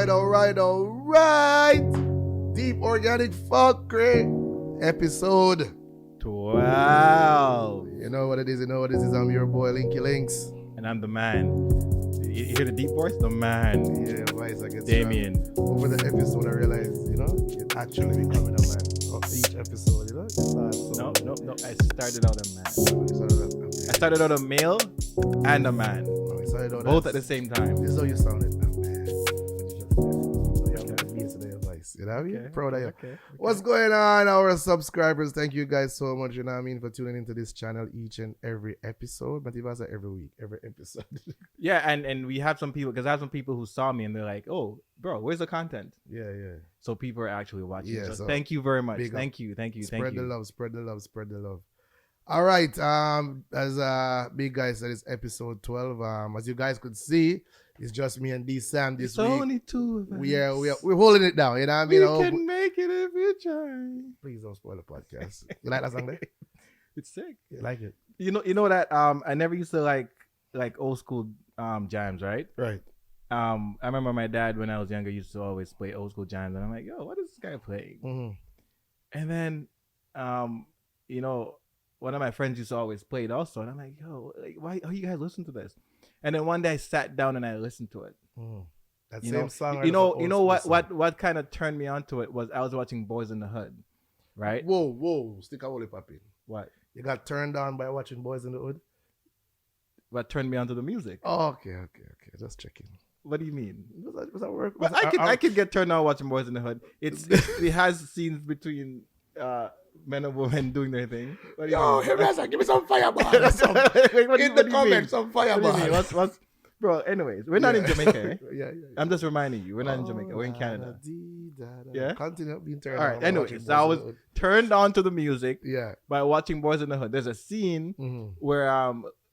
right. Deep.Organic.Phuckery, episode 12. You know what it is. I'm your boy, Linky Links. And I'm the man. You hear the deep voice? The man. Yeah, voice, I guess. Damion. Over the episode, I realized, it actually becoming a man. Of each episode, No. I started out a man. I started out a male and a man. Both at the same time. This is how you sounded. You know what I mean? Proud of you. Okay. What's going on, our subscribers? Thank you guys so much, for tuning into this channel each and every episode. But if I say every week, every episode. Yeah, and we have some people, because I have some people who saw me and they're like, oh, bro, where's the content? Yeah. So people are actually watching. Yeah, so thank you very much. Thank you. Spread the love. All right. As big guy said, it's episode 12. As you guys could see, it's just me and D Sam this week. It's only two of us. We're holding it down. You know what I mean? We can make it if you try. Please don't spoil the podcast. You like that song there? It's sick. You like it? You know that I never used to like old school jams, right? Right. I remember my dad when I was younger used to always play old school jams, and I'm like, yo, what is this guy playing? Mm-hmm. And then one of my friends used to always play it also, and I'm like, yo, why are you guys listening to this? And then one day I sat down and I listened to it. That same song. What kind of turned me onto it was I was watching Boys in the Hood, right? Whoa, stick a holy popping. What? You got turned on by watching Boys in the Hood? What turned me onto the music? Oh, okay. Just checking. What do you mean? Was that work? Well, I could get turned on watching Boys in the Hood. It has scenes between men and women doing their thing. Yo, give me some fireball. In the comments, some fireball. What do you mean? What's bro? Anyways, we're not in Jamaica. Eh? Yeah. I'm just reminding you, we're not in Jamaica. We're in Canada. Yeah. Continue being turned on. All right. Anyways, so I was turned on to the music. Yeah. By watching Boys in the Hood. There's a scene where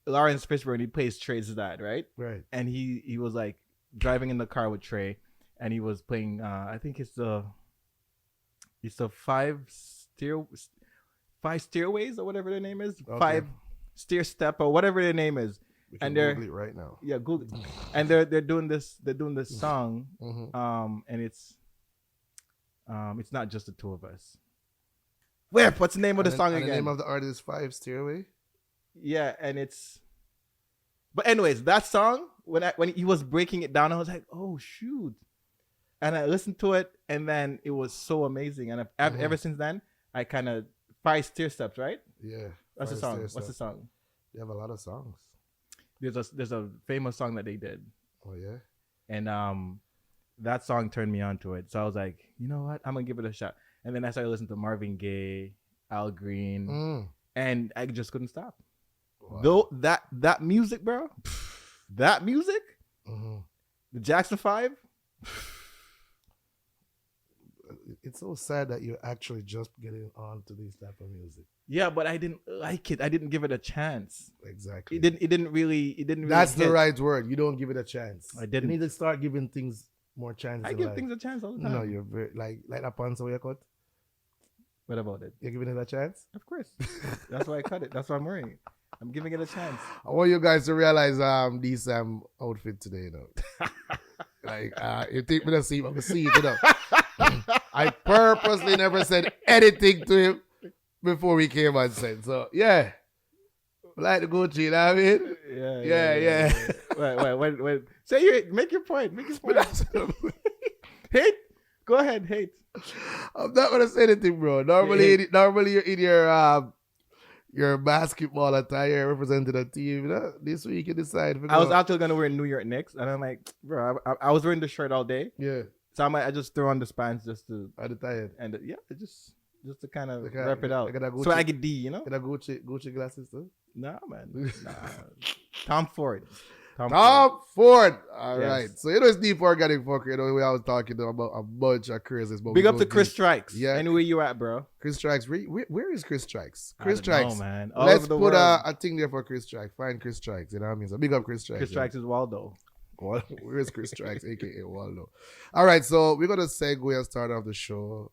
Lawrence Fishburne, he plays Trey's dad, right? Right. And he was like driving in the car with Trey, and he was playing. I think it's the five stairways or whatever their name is. Okay. 5 stair step or whatever their name is. And they're Google it right now. Yeah, Google it. And they're doing this song. And it's not just the two of us. Whip, what's the name of the song again? The name of the artist is 5 Stairway. Yeah, and it's. But anyways, that song when he was breaking it down, I was like, oh shoot, and I listened to it, and then it was so amazing, and ever since then, I kind of 5 stair steps, right? Yeah. What's the song? What's the song? They have a lot of songs. There's a famous song that they did. Oh yeah. And that song turned me on to it, so I was like, you know what, I'm gonna give it a shot. And then I started listening to Marvin Gaye, Al Green, and I just couldn't stop. Wow. Though that music, bro, that music, the Jackson 5. It's so sad that you're actually just getting on to this type of music. Yeah, but I didn't like it. I didn't give it a chance. Exactly. It didn't really. That's the right word. You don't give it a chance. I didn't. You need to start giving things more chances. I give things a chance all the time. No, you're very like that pants you cut. What about it? You're giving it a chance? Of course. That's why I cut it. That's why I'm wearing it. I'm giving it a chance. I want you guys to realize this outfit today, you take me to see, I'm gonna see it, I purposely never said anything to him before we came on set. So yeah. Like the Gucci, you know what I mean? Yeah. Wait. Say make your point. Hate? Go ahead, hate. I'm not gonna say anything, bro. Normally you're in your basketball attire representing a team. This week you decide. I was actually gonna wear New York Knicks, and I'm like, bro, I was wearing the shirt all day. Yeah. So I just throw on the pants just to. At the tired. And just to kind of wrap it out. So I get D, you know. Get a Gucci glasses too. Nah, man. Nah. Tom Ford. All right. So it's Deep.Organic.Phuckery. We always talking about a bunch of crazes. Big up to Chris Strikes. Yeah. Anywhere you at, bro? Chris Strikes. Where is Chris Strikes? Chris Strikes. Man. Let's put a thing there for Chris Strikes. Find Chris Strikes. You know what I mean? So big up Chris Strikes. Chris Strikes is Waldo. Where is Chris Strikes, aka Waldo? All right. So we're gonna segue and start off the show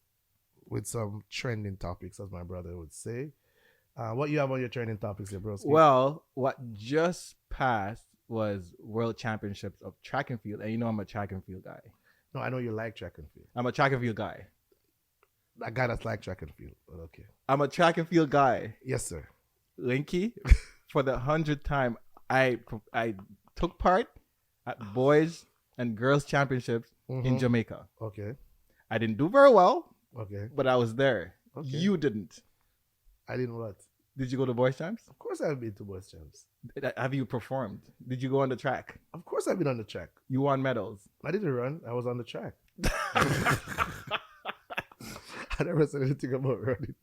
with some trending topics, as my brother would say. What you have on your trending topics here, bro? Well, what just passed was World Championships of track and field, and you know I'm a track and field guy. No, I know you like track and field. I'm a track and field guy. A guy that's like track and field. But okay. I'm a track and field guy. Yes, sir. Linky, for the 100th time, I took part at boys and girls championships in Jamaica. Okay. I didn't do very well. Okay. But I was there. Okay. You didn't. I didn't what? Did you go to boys champs? Of course I've been to boys champs. Have you performed? Did you go on the track? Of course I've been on the track. You won medals. I didn't run. I was on the track. I never said anything about running.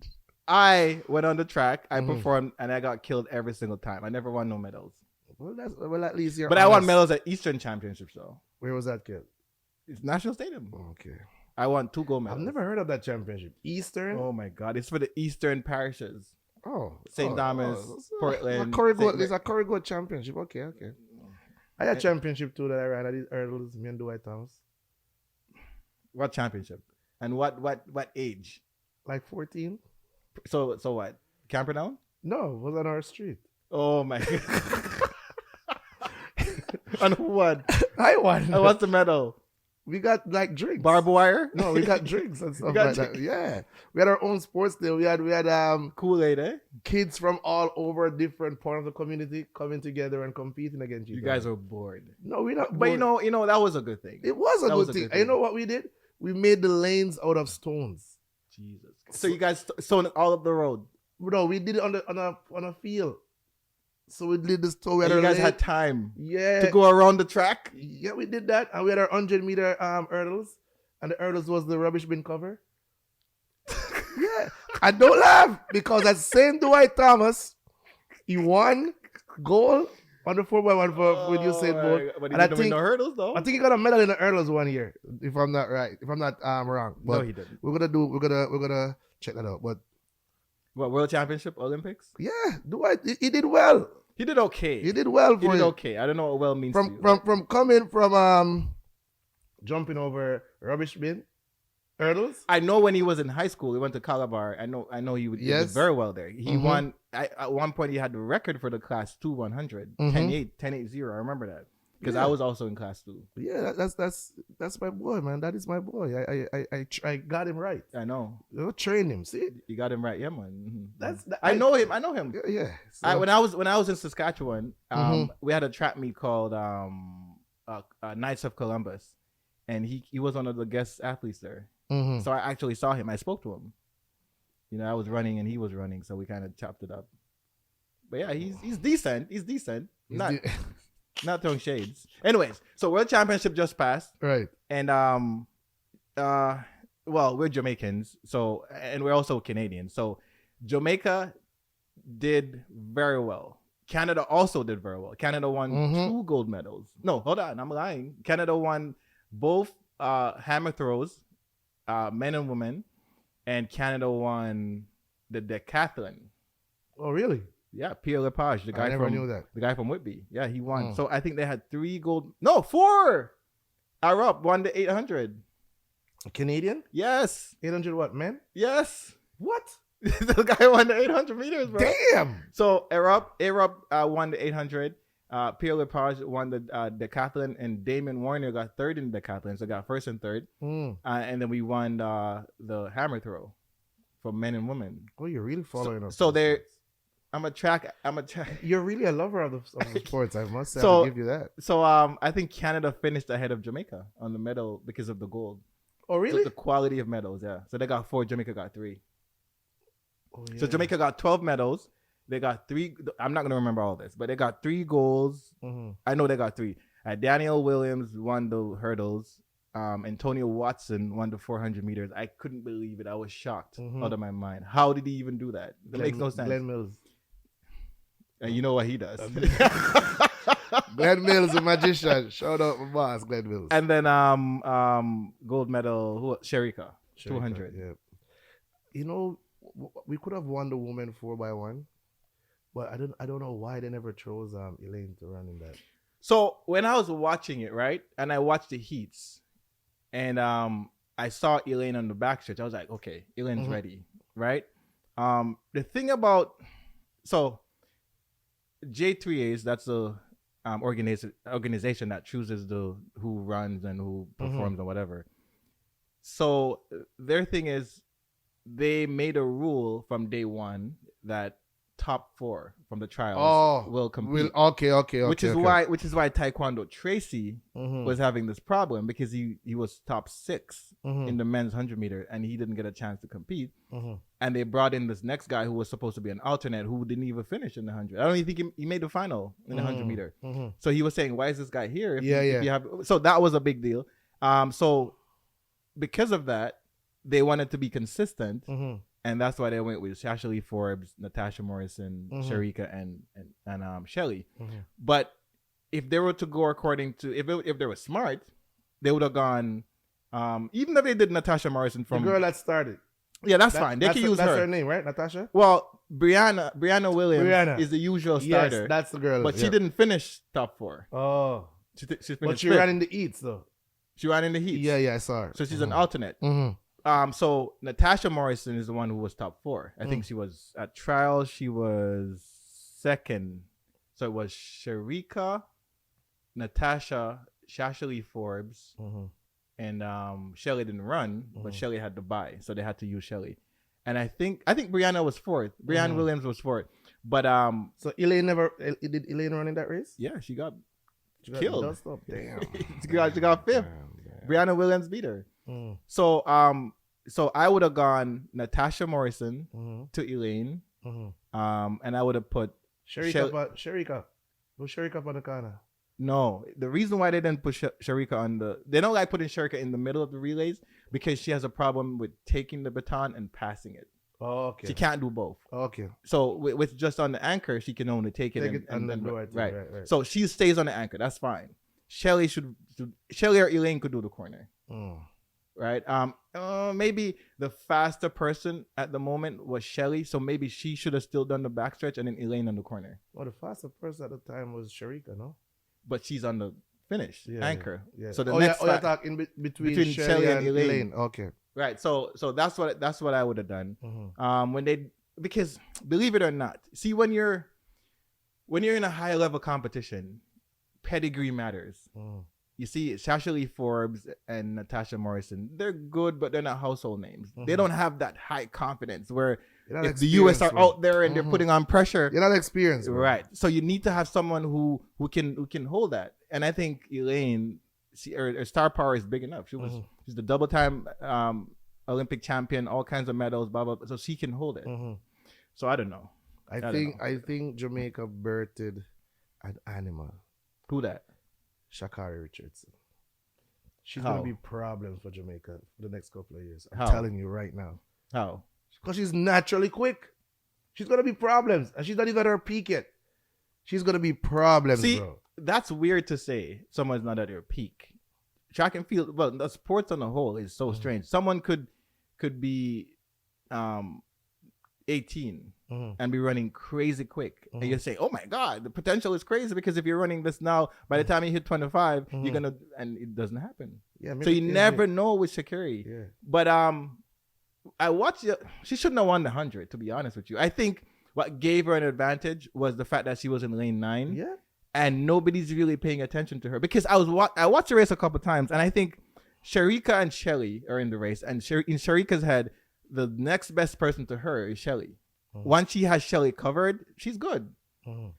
I went on the track. I performed, and I got killed every single time. I never won no medals. Well, at least you're. But honest. I won medals at Eastern Championships, though. Where was that kid? It's National Stadium. Okay. I won 2 gold medals. I've never heard of that championship. Eastern. Oh my God! It's for the Eastern parishes. Oh, St. Thomas, Portland. It's a Corrigo championship. Okay. I had a championship too that I ran. I did hurdles. Me and Dwight Thomas. What championship? And what age? Like 14. So what? Camperdown? No, it was on our street. Oh my God. And who won? I won. And what's the medal? We got like drinks. Barbed wire? No, we got drinks and stuff like that. Yeah. We had our own sports day. We had Kool-Aid, eh? kids from all over different part of the community coming together and competing against each other. You guys were bored. No, we're not But bored. you know that was a good thing. It was a good thing. And you know what we did? We made the lanes out of stones. Jesus. So you guys sown all up the road. No, we did it on a field. So we did this tour. And you guys had time to go around the track? Yeah, we did that. And we had our 100-meter hurdles. And the hurdles was the rubbish bin cover. Yeah. And don't laugh, because that same Dwight Thomas, he won gold on the 4x1 for with Usain Bolt. But he didn't win the hurdles, though. I think he got a medal in the hurdles one year, if I'm not wrong. But no, he didn't. We're gonna check that out. But what, World Championship, Olympics? yeah, Dwight, he did well. He did okay. He did well for He did okay. I don't know what well means to you. From coming from jumping over rubbish bin hurdles. I know when he was in high school, he went to Calabar. I know he did very well there. He won. At one point, he had the record for the class 2 100, 10.80. I remember that because I was also in class 2. Yeah, that's my boy, man. That is my boy. I got him right. I know. You train him. See, you got him right. Yeah, man. I know him. I know him. Yeah. So. When I was in Saskatchewan, we had a track meet called Knights of Columbus, and he was one of the guest athletes there. So I actually saw him. I spoke to him. You know, I was running and he was running, so we kind of chopped it up. But yeah, he's decent. He's decent. Not throwing shades. Anyways, so World Championship just passed. Right. And well, we're Jamaicans, so, and we're also Canadians. So Jamaica did very well. Canada also did very well. Canada won 2 gold medals. No, hold on, I'm lying. Canada won both hammer throws, men and women, and Canada won the decathlon. Oh, really? Yeah, Pierre Lepage, the guy the guy from Whitby. Yeah, he won. So I think they had 4. Arab won the 800. Canadian? Yes. 800 what, man? Yes. What? The guy won the 800 meters, bro. Damn. So Arab won the 800. Pierre Lepage won the decathlon, and Damion Warner got 3rd in the decathlon, so got 1st and 3rd. And then we won the hammer throw for men and women. Oh, you're really following up. So I'm a track. You're really a lover of the sports. I must say, I'll give you that. So I think Canada finished ahead of Jamaica on the medal because of the gold. Oh, really? So the quality of medals, yeah. So they got 4. Jamaica got 3. Oh, yeah. So Jamaica got 12 medals. They got 3. I'm not gonna remember all this, but they got 3 golds. I know they got 3. Daniel Williams won the hurdles. Antonio Watson won the 400 meters. I couldn't believe it. I was shocked out of my mind. How did he even do that? That makes no sense. Glenn Mills. And you know what he does. Glenn Mills, a magician. Shout out my boss, Glenn Mills. And then gold medal, Sherika, 200. Yeah. You know, we could have won the women 4x1, but I don't know why they never chose Elaine to run in that. So when I was watching it, right, and I watched the heats, and I saw Elaine on the backstretch, I was like, okay, Elaine's ready, right? The thing about J3As, that's a organization that chooses who runs and who performs or whatever. So their thing is, they made a rule from day one that top 4 from the trials will compete. Okay. Which is why Taekwondo Tracy was having this problem, because he was top 6 in the men's 100 meter and he didn't get a chance to compete. And they brought in this next guy who was supposed to be an alternate who didn't even finish in the 100. I don't even think he made the final in the 100 meter. So he was saying, why is this guy here? If you have, so that was a big deal. So because of that, they wanted to be consistent. And that's why they went with Shashley Forbes, Natasha Morrison, Sharika, and Shelly. But if they were to go according to, if they were smart, they would have gone, even if they did Natasha Morrison from... The girl that started. Yeah, that's fine. They can use her. That's her name, right? Natasha? Well, Brianna Williams is the usual starter. Yes, that's the girl. But she didn't finish top 4. Oh. She finished but she fifth. ran in the heats, though. She ran in the heats. Yeah, I saw her. So she's an alternate. So Natasha Morrison is the one who was top 4. I think she was at trials. She was second. So it was Sharika, Natasha, Shashley Forbes, and Shelly didn't run, but Shelly had to buy, so they had to use Shelly. And I think Brianna was 4th. Brianna Williams was 4th. But so Elaine did Elaine run in that race? Yeah, she got killed. Damn. she got 5th. Damn. Brianna Williams beat her. So I would have gone Natasha Morrison to Elaine, and I would have put Sharika. Put Sharika on the corner. No, the reason why they didn't put Sharika they don't like putting Sharika in the middle of the relays, because she has a problem with taking the baton and passing it. Oh, okay. She can't do both. Okay. So with just on the anchor, she can only take it and then right. So she stays on the anchor. That's fine. Shelly or Elaine could do the corner. Right. Maybe the faster person at the moment was Shelly, so maybe she should have still done the backstretch and then Elaine on the corner. Well, the faster person at the time was Sharika, no? But she's on the finish anchor. Yeah. So the next you're talking between Shelly and Elaine. Okay. Right. So that's what I would have done. Because believe it or not, see, when you're in a high level competition, pedigree matters. You see, Shashley Forbes and Natasha Morrison, they're good, but they're not household names. They don't have that high confidence where if the US are out there and they're putting on pressure. You're not experienced. Right. So you need to have someone who can hold that. And I think Elaine, her star power is big enough. She's the double-time Olympic champion, all kinds of medals, blah, blah, blah. So she can hold it. So I don't know. I think Jamaica birthed an animal. Who that? Sha'Carri Richardson. She's going to be problems for Jamaica for the next couple of years. I'm How? telling you right now. How? Because she's naturally quick. She's going to be problems. And she's not even at her peak yet. She's going to be problems, See, bro. That's weird to say someone's not at their peak. Track and field, well, the sports on the whole is so strange. Someone could be 18 and be running crazy quick. And you say, oh my God, the potential is crazy, because if you're running this now, by the time you hit 25, you're going to, and it doesn't happen. Yeah, so you never know with Sha'Carri. Yeah. But I watched it. She shouldn't have won the 100, to be honest with you. I think what gave her an advantage was the fact that she was in lane 9. Yeah. And nobody's really paying attention to her, because I watched the race a couple times, and I think Sharika and Shelly are in the race, and in Sharika's head, the next best person to her is Shelly. Once she has Shelly covered, she's good.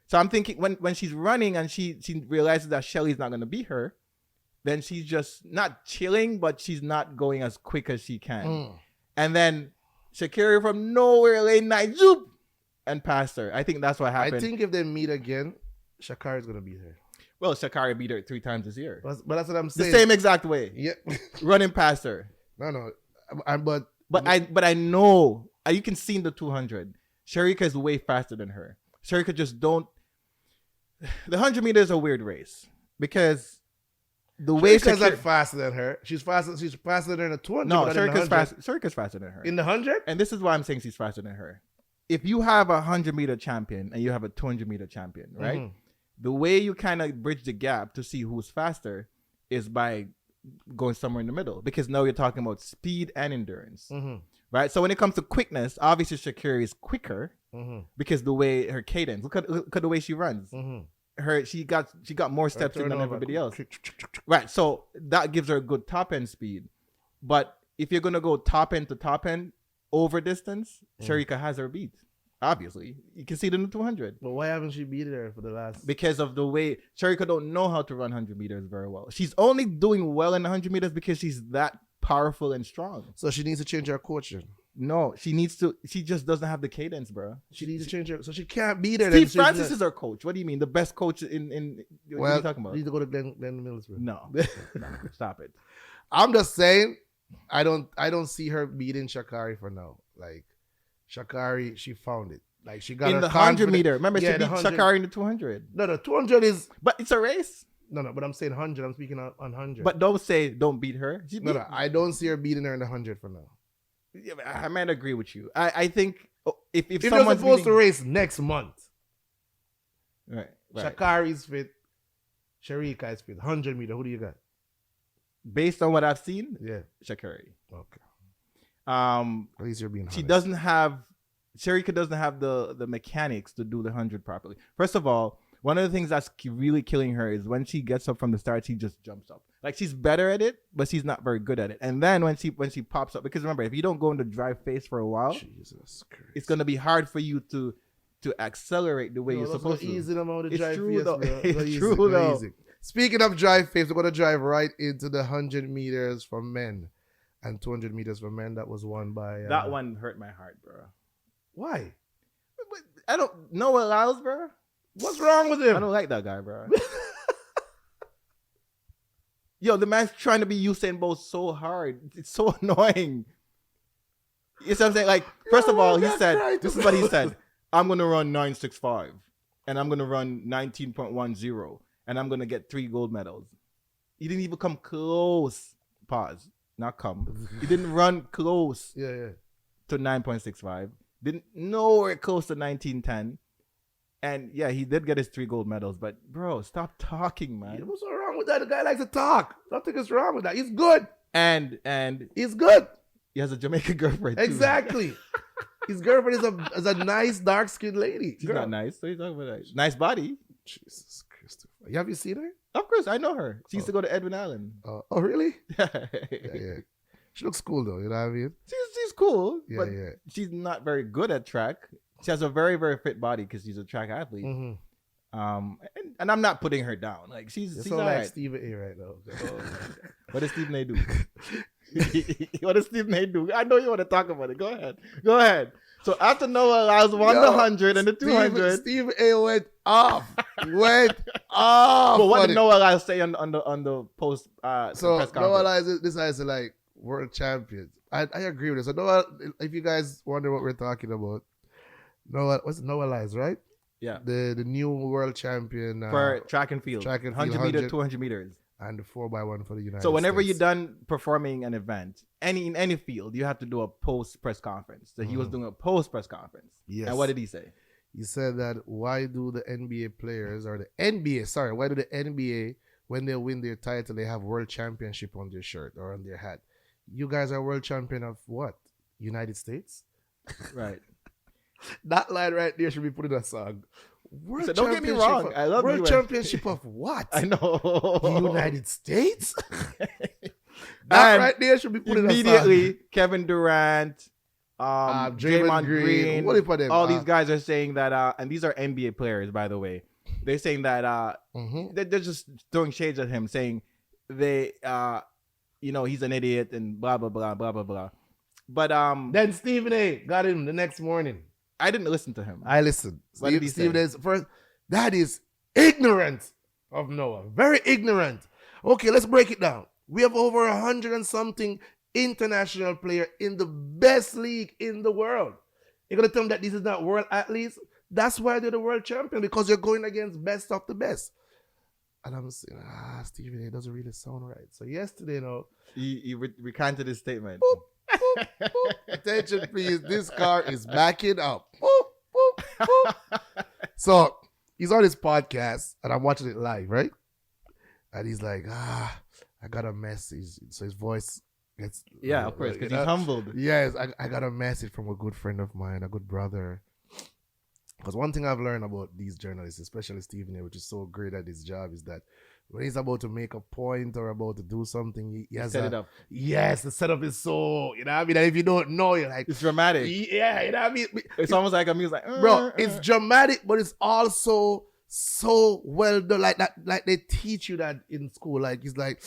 So I'm thinking when she's running and she realizes that Shelly's not going to beat her, then she's just not chilling, but she's not going as quick as she can. And then Sha'Carri from nowhere, lane 9, zoop, and passed her. I think that's what happened. I think if they meet again, Sha'Carri's going to beat her. Well, Sha'Carri beat her 3 times this year. But that's what I'm saying. The same exact way. Yeah. Running past her. No. But I know, you can see in the 200, Sharika is way faster than her. Sharika just don't. The 100 meters is a weird race, because the way Sharika's not faster than her. She's faster. She's faster than the 200. No, Sharika's faster than her. In the 100? And this is why I'm saying she's faster than her. If you have a 100-meter champion and you have a 200-meter champion, right? The way you kind of bridge the gap to see who's faster is by going somewhere in the middle, because now you're talking about speed and endurance, right? So when it comes to quickness, obviously Sha'Carri is quicker because the way her cadence, look at the way she runs. she got more steps in than turnover. everybody else. Right. So that gives her a good top end speed. But if you're gonna go top end to top end over distance, Sharika has her beat. Obviously, you can see it in the 200. But why haven't she beat her for the last? Because of the way Sharika don't know how to run 100 meters very well. She's only doing well in 100 meters because she's that powerful and strong. So she needs to change her coaching. No, she needs to. She just doesn't have the cadence, bro. She needs to change her. So she can't beat her. Steve Francis is our coach. What do you mean? The best coach in what are you talking about? You need to go to Glenn Mills, bro. No, stop it. I'm just saying, I don't see her beating Sha'Carri for now. Like Sha'Carri, she found it. Like she got in her the 100 confidence. meter. Remember, she Yeah, beat the 100. Sha'Carri in the 200. No, 200 is But it's a race. no. But I'm saying 100. I'm speaking on 100. But don't beat her. No, I don't see her beating her in the 100 for now. Yeah, I might agree with you. I think if If you're someone's supposed to beating, race next month, right. Sha'Carri's fit, Sharika is fit. 100 meter. Who do you got? Based on what I've seen, Yeah. Sha'Carri. Okay. At least you're being honest. Sharika doesn't have the mechanics to do the 100 properly. First of all, one of the things that's really killing her is when she gets up from the start, she just jumps up. Like she's better at it, but she's not very good at it. And then when she pops up, because remember, if you don't go into drive phase for a while, Jesus Christ, it's gonna be hard for you to accelerate the way you're supposed to. Easy them out of It's drive true phase, though. bro. It's Easy, true though. easy. Speaking of drive phase, we're gonna drive right into the 100 meters for men and 200 meters for men. That was won by that one hurt my heart, bro. Why? I don't know what Lyles, bro. What's wrong with him? I don't like that guy, bro. Yo, the man's trying to be Usain Bolt so hard. It's so annoying. You know what I'm saying? Like, first of all, he said, this is what he said. I'm going to run 9.65 and I'm going to run 19.10 and I'm going to get 3 gold medals. He didn't even come close. Pause. Not come. He didn't run close Yeah. to 9.65. Didn't nowhere close to 19.10. And yeah, he did get his 3 gold medals, but bro, stop talking, man. What's so wrong with that? The guy likes to talk. Nothing is wrong with that. He's good. And He's good. he has a Jamaican girlfriend too. Exactly. His girlfriend is a nice dark skinned lady. She's not nice. What are you talking about? Nice body. Jesus Christopher. Have you seen her? Of course, I know her. She used to go to Edwin Allen. Oh, really? Yeah. She looks cool though. You know what I mean? She's cool, Yeah, but yeah. she's not very good at track. She has a very, very fit body because she's a track athlete. Mm-hmm. And I'm not putting her down. Like she's all all like right. Stephen A right now. What does Stephen A do? What does Stephen A do? I know you want to talk about it. Go ahead. So after Noah Lyles won the 100 and the 200, Stephen A went off. But what did Noah Lyles say on the post? So press conference? Noah Lyles decides to like world champions. I agree with this. So Noah, if you guys wonder what we're talking about, Noah Lyles, right? Yeah. The new world champion for track and field. 100 meters, 200 meters. And the 4x1 for the United States. So whenever you're done performing an event, in any field, you have to do a post press conference. So he was doing a post press conference. Yes. And what did he say? He said that why do the NBA players why do the NBA, when they win their title, they have world championship on their shirt or on their hat? You guys are world champion of what? United States? Right. That line right there should be put in a song. So don't get me wrong. I love World US. Championship of what? I know. The United States? That right there should be put in a song. Immediately, Kevin Durant, Draymond Green, what if them? all these guys are saying that, and these are NBA players, by the way. They're saying that they're just throwing shades at him, saying he's an idiot and blah blah blah blah blah blah. But then Stephen A got him the next morning. I didn't listen to him. I listened. What did he say? Stephen A's first. That is ignorant of Noah. Very ignorant. Okay, let's break it down. We have over 100 and something international player in the best league in the world. You're gonna tell me that this is not world athletes? That's why they're the world champion, because you're going against best of the best. And I'm saying, Stephen A doesn't really sound right. So yesterday, he recanted his statement. Boop, boop, boop. Attention, please. This car is backing up. Boop, boop, boop. So he's on his podcast, and I'm watching it live, right? And he's like, I got a message. So his voice gets... Yeah, of course, because he's humbled. Yes, I got a message from a good friend of mine, a good brother. Because one thing I've learned about these journalists, especially Stephen A., which is so great at his job, is that when he's about to make a point or about to do something, he has set it up. Yes, the setup is so, you know what I mean? And if you don't know, you're like... It's dramatic. Yeah, you know what I mean? It's almost like a music. Bro, it's dramatic, but it's also so well done. Like that, like they teach you that in school. Like, it's like,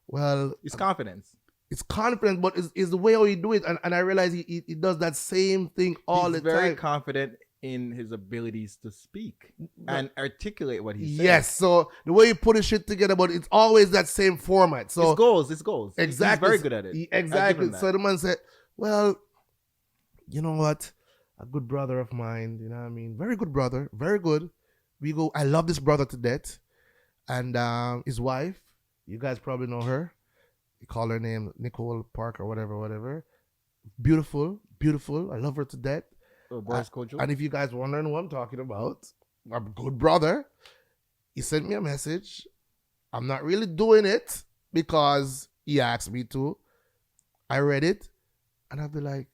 well... It's confidence. It's confidence, but it's the way how you do it. And I realize he does that same thing all the time. He's very confident in his abilities to speak and articulate what he's saying. Yes, so the way you put his shit together, but it's always that same format. So it's goals. Exactly. He's very good at it. Exactly. So the man said, well, you know what? A good brother of mine, you know what I mean? Very good brother, very good. I love this brother to death. And his wife, you guys probably know her. You call her name Nicole Park or whatever. Beautiful. I love her to death. And if you guys wondering what I'm talking about, my good brother, he sent me a message. I'm not really doing it because he asked me to. I read it and I'll be like,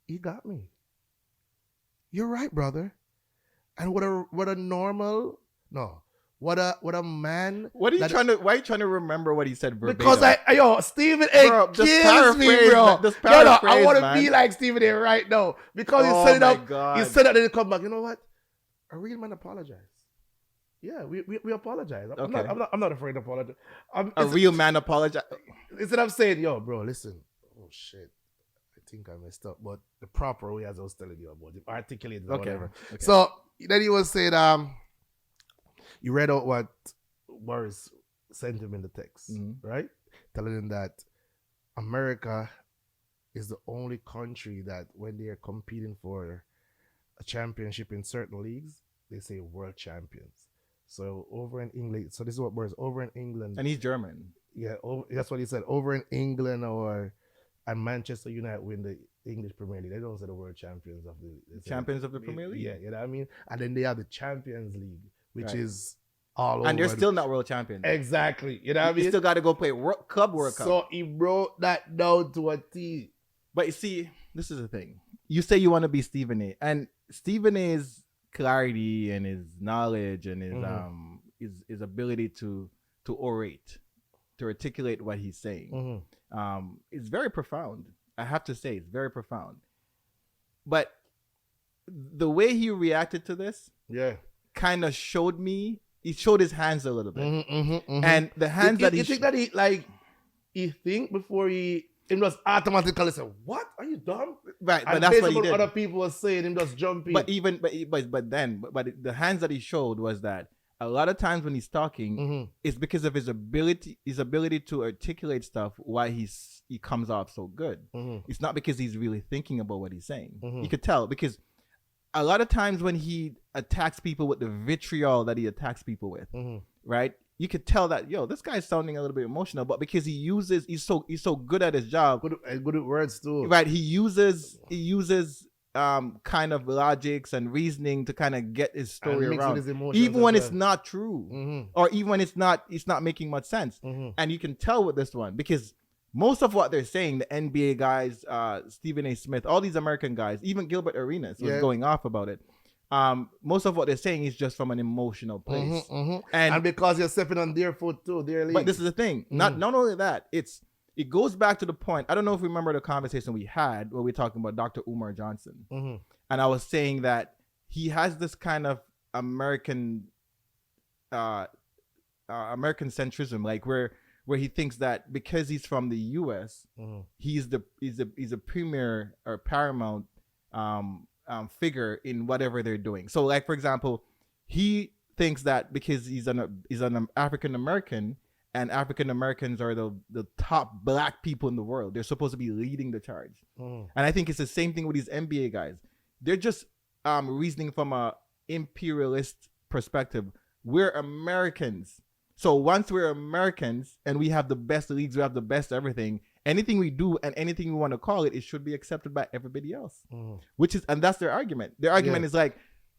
he got me. You're right, brother. And what a man. Why are you trying to remember what he said verbatim? Because Stephen A. kills me, bro. I want to be like Stephen A. right now. Because he set it up. God. He said that, then he come back. You know what? A real man apologize. Yeah, we apologize. Okay. I'm not afraid to apologize. A real man apologize. Instead of saying, yo, bro, listen. Oh, shit. I think I messed up. But the proper way, as I was telling you about it, articulate or whatever. Okay. So then he was saying, you read out what Boris sent him in the text, right? Telling him that America is the only country that when they are competing for a championship in certain leagues, they say world champions. So over in England, so this is what Boris, over in England. And he's German. Yeah, that's what he said. Over in England and Manchester United win the English Premier League. They don't say the world champions of the Premier League? Yeah, you know what I mean? And then they have the Champions League, which is all over. And they're still not world champions. Exactly. You know what I mean? You still got to go play World Cup. So he broke that down to a T. But you see, this is the thing. You say you want to be Stephen A. And Stephen A's clarity and his knowledge and his ability to orate, to articulate what he's saying, is very profound. I have to say, it's very profound. But the way he reacted to this, kind of showed me. He showed his hands a little bit, and the hands you think that he think before he just automatically say, "What are you dumb?" Right, and but that's what he did. Other people were saying, him just jumping. But the hands that he showed was that a lot of times when he's talking, it's because of his ability to articulate stuff. Why he comes off so good. It's not because he's really thinking about what he's saying. You could tell because a lot of times when he attacks people with the vitriol that he attacks people with, right? You could tell that, this guy's sounding a little bit emotional, but because he's so good at his job, good at words too, right? He uses kind of logics and reasoning to kind of get his story around, even when it's not true, or even when it's not making much sense. And you can tell with this one because most of what they're saying, the NBA guys, Stephen A. Smith, all these American guys, even Gilbert Arenas was going off about it. Most of what they're saying is just from an emotional place, and because you're stepping on their foot too, their league. But this is the thing. Not only that, it goes back to the point. I don't know if you remember the conversation we had where we were talking about Dr. Umar Johnson, and I was saying that he has this kind of American centrism, like where he thinks that because he's from the U.S., he's a premier or paramount figure in whatever they're doing. So, like for example, he thinks that because he's an African American, and African Americans are the top black people in the world, they're supposed to be leading the charge. And I think it's the same thing with these NBA guys. They're just reasoning from a imperialist perspective. We're Americans. So once we're Americans and we have the best leagues, we have the best everything, anything we do and anything we want to call it, it should be accepted by everybody else. And that's their argument. Their argument is like,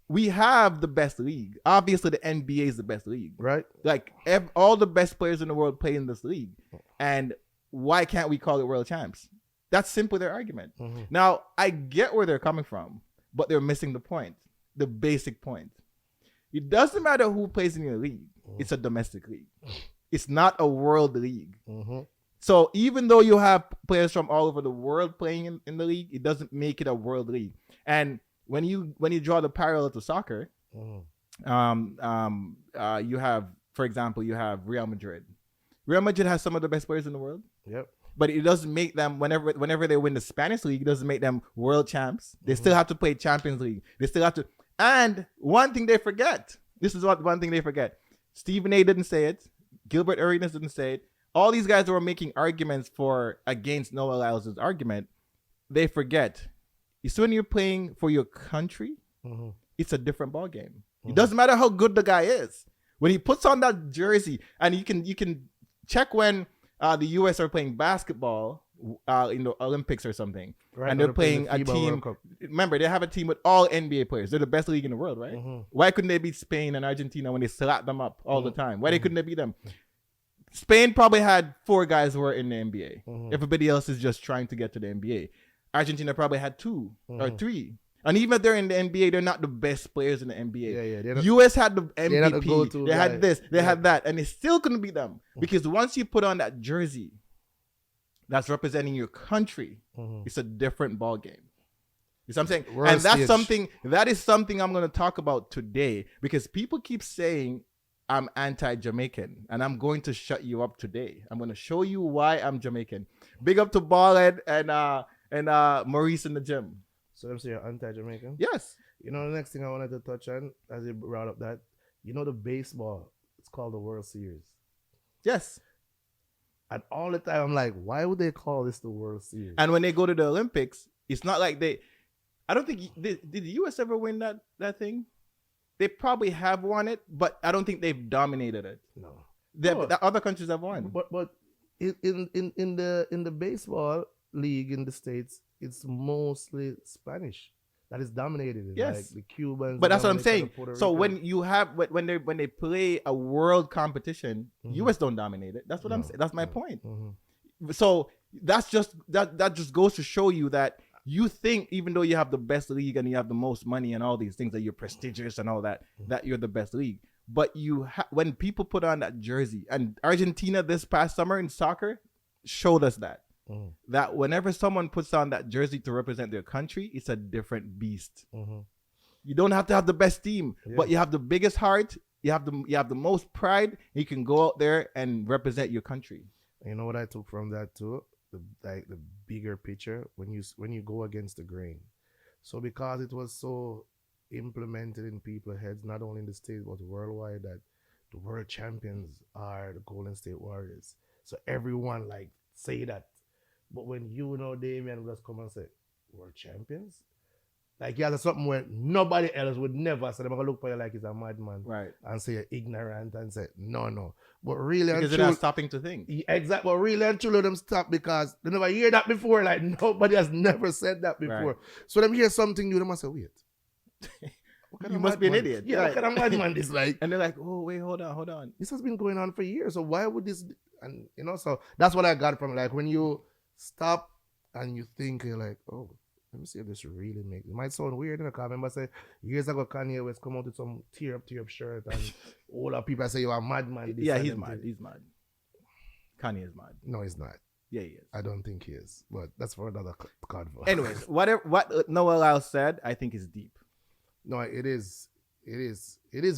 we have the best league. Obviously, the NBA is the best league. Right. Like, all the best players in the world play in this league. And why can't we call it world champs? That's simply their argument. Now, I get where they're coming from. but they're missing the point, the basic point. It doesn't matter who plays in your league. It's a domestic league. It's not a world league. So even though you have players from all over the world playing in the league, it doesn't make it a world league. And when you draw the parallel to soccer, you have, for example, you have Real Madrid. Real Madrid has some of the best players in the world. Yep. But it doesn't make them, whenever they win the Spanish league, it doesn't make them world champs. They still have to play Champions League. They still have to. And one thing they forget. This is one thing they forget. Stephen A. didn't say it. Gilbert Arenas didn't say it. All these guys who are making arguments against Noah Lyles' argument, they forget. It's when you're playing for your country, it's a different ball game. It doesn't matter how good the guy is. When he puts on that jersey, and you can check when the U.S. are playing basketball in the Olympics or something, right, and they're playing a team. Remember, they have a team with all NBA players. They're the best league in the world, right? Why couldn't they beat Spain and Argentina when they slap them up all the time? Why couldn't they beat them? Spain probably had 4 guys who were in the NBA. Everybody else is just trying to get to the NBA. Argentina probably had 2 or 3. And even if they're in the NBA, they're not the best players in the NBA. Yeah. US had the MVP. They had this. They had that. And they still couldn't beat them. Because once you put on that jersey that's representing your country, it's a different ball game. You know what I'm saying? And that is something I'm going to talk about today. Because people keep saying I'm anti-Jamaican, and I'm going to shut you up today. I'm going to show you why I'm Jamaican. Big up to Ballhead and Maurice in the gym. So them say you're anti-Jamaican? Yes. You know, the next thing I wanted to touch on, as you brought up that, you know the baseball, it's called the World Series. Yes. And all the time I'm like, why would they call this the World Series? And when they go to the Olympics, it's not like I don't think, did the U.S. ever win that thing? They probably have won it, but I don't think they've dominated it. No. The other countries have won. But in the baseball league in the States, it's mostly Spanish that is dominated. Yes. Like the Cubans. But that's what I'm saying. So when you have when they play a world competition, US don't dominate it. That's what I'm saying. That's my point. So that just goes to show you that you think even though you have the best league and you have the most money and all these things, that you're prestigious and all that, that you're the best league. But when people put on that jersey, and Argentina this past summer in soccer showed us that whenever someone puts on that jersey to represent their country, it's a different beast. You don't have to have the best team, but you have the biggest heart. You have the most pride. You can go out there and represent your country. You know what I took from that too? The bigger picture when you go against the grain. So because it was so implemented in people's heads, not only in the States but worldwide, that the world champions are the Golden State Warriors. So everyone like say that. But when Damion just come and say, world champions? Like, yeah, that's something where nobody else would never say. They're going to look for you like he's a madman. Right. And say you're ignorant and say, no. But really because they're not stopping to think. Exactly. But really and truly them stop because they never hear that before. Like, nobody has never said that before. Right. So them hear something new, they must say, wait. You must be an idiot. Yeah, what kind of madman this like? And they're like, oh, wait, hold on. This has been going on for years. So why would this... And, so that's what I got from, like, when you stop and you think, you're like, oh, let me see if this really makes it. Might sound weird, because I remember say years ago Kanye West come out with some tear up shirt and all the people say you're a madman. Yeah, he's mad. He's mad. Kanye is mad. No, he's not. Yeah, he is. I don't think he is, but that's for another convo. Anyways, what Noah Lyles said, I think is deep. No, it is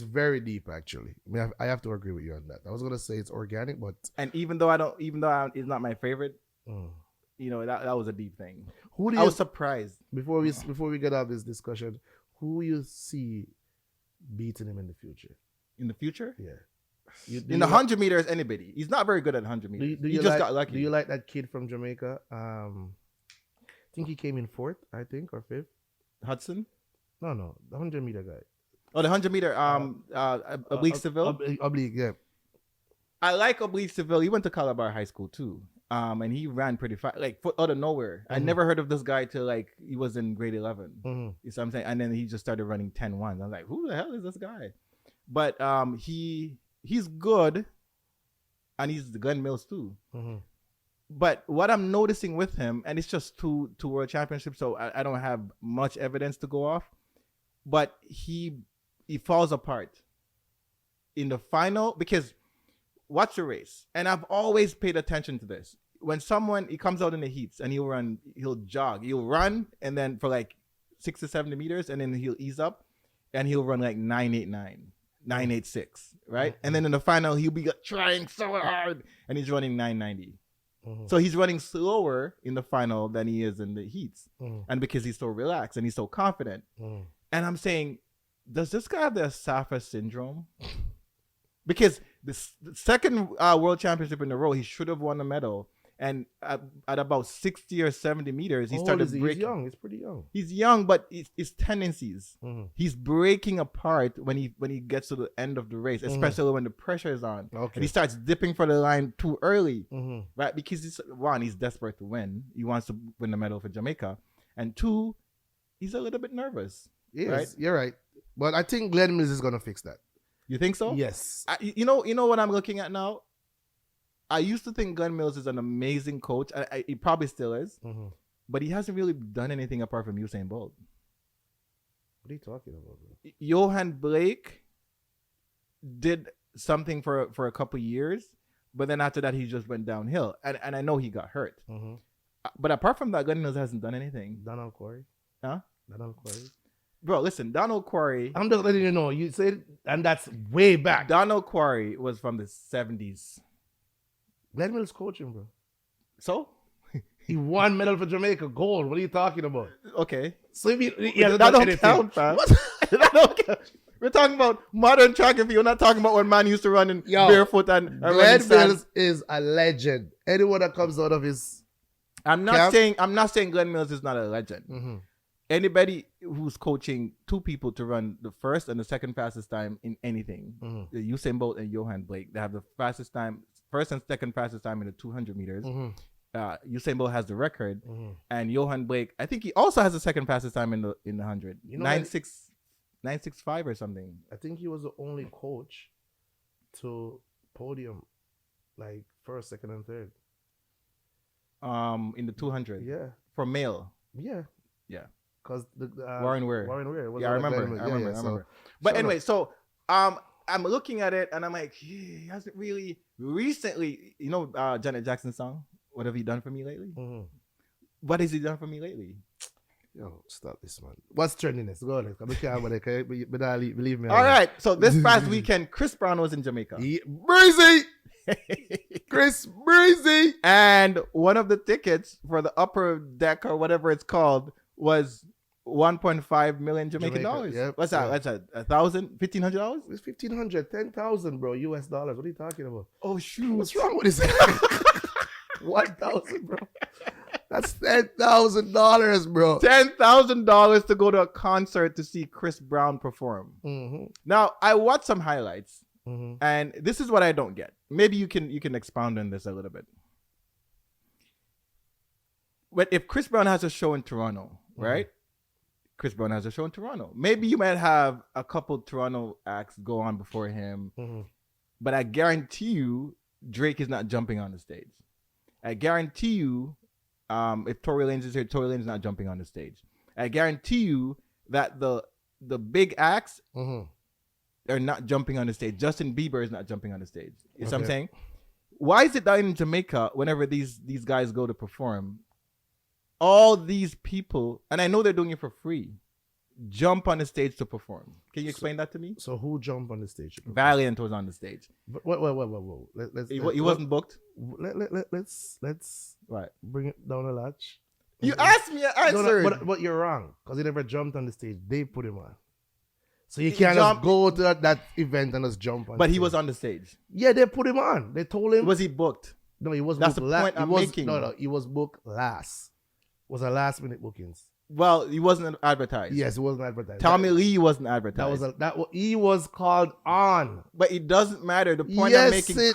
very deep actually. I mean, I have to agree with you on that. I was gonna say it's organic, but even though it's not my favorite. That was a deep thing. I was surprised. Before we get out of this discussion, who you see beating him in the future? In the future? Yeah. In the 100 meters, anybody. He's not very good at 100 meters. He just got lucky. Do you like that kid from Jamaica? I think he came in 4th, I think, or 5th. Hudson? No, the 100 meter guy. Oh, the 100 meter. Oblique Seville. Oblique, yeah. I like Oblique Seville. He went to Calabar High School too. And he ran pretty fast, like out of nowhere. I never heard of this guy till like he was in grade 11. You know what I'm saying? And then he just started running 10-1. I was like, who the hell is this guy? But he's good, and he's the Glenn Mills too. But what I'm noticing with him, and it's just two world championships, so I don't have much evidence to go off. But he falls apart in the final because watch the race, and I've always paid attention to this. When he comes out in the heats and he'll jog, he'll run, and then for like 60 to 70 meters, and then he'll ease up, and he'll run like 989, 986, right? And then in the final, he'll be trying so hard, and he's running 990. So he's running slower in the final than he is in the heats, and because he's so relaxed and he's so confident. And I'm saying, does this guy have the Safa syndrome? Because the second world championship in a row, he should have won a medal. And at about 60 or 70 meters, he started breaking. He's young. He's pretty young. He's young, but his tendencies. He's breaking apart when he gets to the end of the race, especially when the pressure is on. Okay. And he starts dipping for the line too early, right? Because he's desperate to win. He wants to win the medal for Jamaica. And two, he's a little bit nervous. Yes, right? You're right. But I think Glenn Mills is going to fix that. You think so? Yes. You know what I'm looking at now? I used to think Glenn Mills is an amazing coach. He probably still is. But he hasn't really done anything apart from Usain Bolt. What are you talking about, bro? Johan Blake did something for a couple years, but then after that, he just went downhill. And I know he got hurt. But apart from that, Glenn Mills hasn't done anything. Donald Quarry? Huh? Donald Quarry? Bro, listen, Donald Quarry. I'm just letting you know. You said, and that's way back. Donald Quarry was from the 70s. Glenn Mills coaching, bro. So? He won medal for Jamaica, gold. What are you talking about? Okay. So if that don't count, fam. That don't count. We're talking about modern track and field. We're not talking about when man used to run in barefoot and Glenn Mills is a legend. Anyone that comes out of his I'm not saying Glenn Mills is not a legend. Anybody who's coaching two people to run the first and the second fastest time in anything, Usain Bolt and Johan Blake, they have the fastest time, first and second fastest time in the 200 meters. Usain Bolt has the record, and Johan Blake, I think he also has the second fastest time in the 100, 965 or something. I think he was the only coach to podium, like first, second, and third. In the 200, yeah, for male, yeah. Because Warren Ware. Was I remember. But anyway, so I'm looking at it and I'm like, he hasn't really recently. You know, Janet Jackson's song. What have you done for me lately? What has he done for me lately? Yo, stop this, man. What's trending this? Go on. Believe me. All right. So this past weekend, Chris Brown was in Jamaica. Breezy. Chris Breezy. And one of the tickets for the upper deck or whatever it's called was 1.5 million Jamaican dollars. Yep, what's that? That's $1,000, $1,500? It's $1,500, $10,000, bro. US dollars. What are you talking about? Oh shoot! What's wrong with this? 1,000, bro. That's $10,000, bro. $10,000 to go to a concert to see Chris Brown perform. Now I watched some highlights, and this is what I don't get. Maybe you can expound on this a little bit. But if Chris Brown has a show in Toronto, right? Chris Brown has a show in Toronto. Maybe you might have a couple Toronto acts go on before him. But I guarantee you, Drake is not jumping on the stage. I guarantee you, if Tory Lanez is here, Tory Lanez is not jumping on the stage. I guarantee you that the big acts are not jumping on the stage. Justin Bieber is not jumping on the stage. You see what I'm saying? Why is it that in Jamaica, whenever these guys go to perform, all these people, and I know they're doing it for free, jump on the stage to perform? Can you explain that to me? So who jumped on the stage? Valiant was on the stage. But whoa. He wasn't booked? Let's bring it down a notch. You asked me, I answered. No, but you're wrong, because he never jumped on the stage. They put him on. So you can't just go to that event and just jump on. But he was on the stage. Yeah, they put him on. They told him. Was he booked? No, he was That's booked the point I'm making. No, he was booked last. Was a last minute bookings. Well, he wasn't advertised. Yes, it wasn't advertised. Tommy Lee wasn't advertised. He was called on. But it doesn't matter. The point I'm making,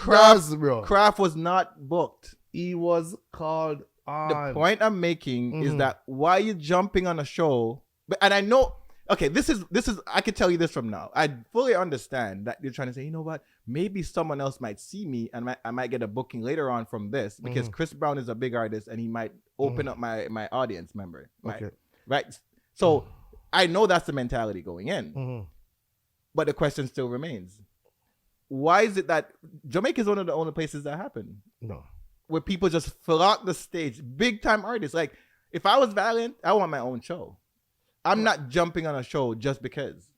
bro. Kraft was not booked. He was called on. The point I'm making is that why are you jumping on a show? And I know okay, this is I can tell you this from now. I fully understand that you're trying to say, you know what, maybe someone else might see me and I might get a booking later on from this because Chris Brown is a big artist and he might open up my audience member. Okay. Right. So I know that's the mentality going in. But the question still remains. Why is it that Jamaica is one of the only places that happen? No. Where people just flock the stage, big time artists. Like if I was Valiant, I want my own show. I'm not jumping on a show just because.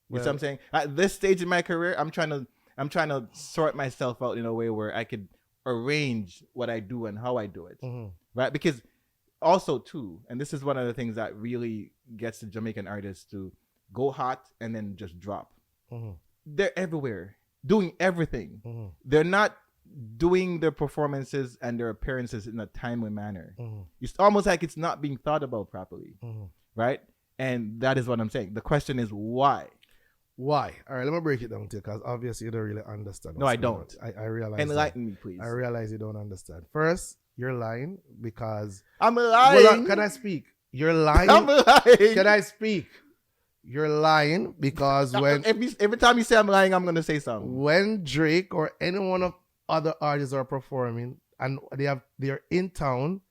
You see what I'm saying? At this stage in my career, I'm trying to sort myself out in a way where I could arrange what I do and how I do it. Right? Because also too, and this is one of the things that really gets the Jamaican artists to go hot and then just drop. They're everywhere, doing everything. They're not doing their performances and their appearances in a timely manner. It's almost like it's not being thought about properly. Right? And that is what I'm saying. The question is why? Why? All right, let me break it down to you because obviously you don't really understand. No, I don't. I realize. Enlighten me, please. I realize you don't understand. First, you're lying because... I'm lying. Well, can I speak? You're lying. I'm lying. Can I speak? You're lying because when... Every time you say I'm lying, I'm going to say something. When Drake or any one of other artists are performing and they're in town,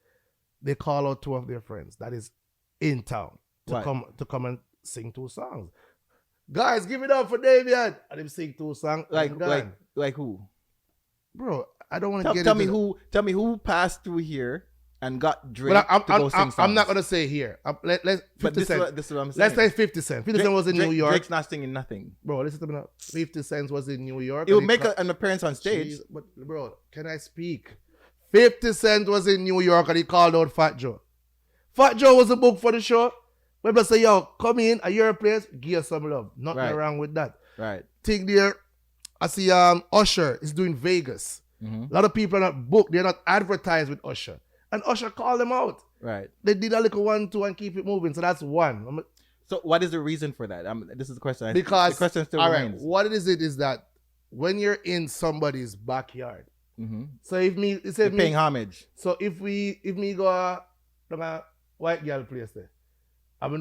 they call out two of their friends that is in town to come and sing 2 songs. Guys, give it up for Damion. And him sing 2 songs. Like who? Bro, I don't want to get tell me who passed through here and got Drake to go sing songs. I'm not going to say here. This is what I'm saying. Let's say 50 Cent. 50 Cent was in New York. Drake's not singing nothing. Bro, listen to me now. 50 Cent was in New York. He would make an appearance on stage. Jeez, but bro, can I speak? 50 Cent was in New York and he called out Fat Joe. Fat Joe was a book for the show. When I say, yo, come in at your place, give us some love. Nothing wrong with that. Right. Think there, I see Usher is doing Vegas. A lot of people are not booked. They're not advertised with Usher. And Usher called them out. Right. They did a little 1-2 and keep it moving. So that's one. So what is the reason for that? This is the question. Because, the question still all remains. right, what it is that when you're in somebody's backyard, so if me... You're paying homage. So if me go to a white girl place there, I don't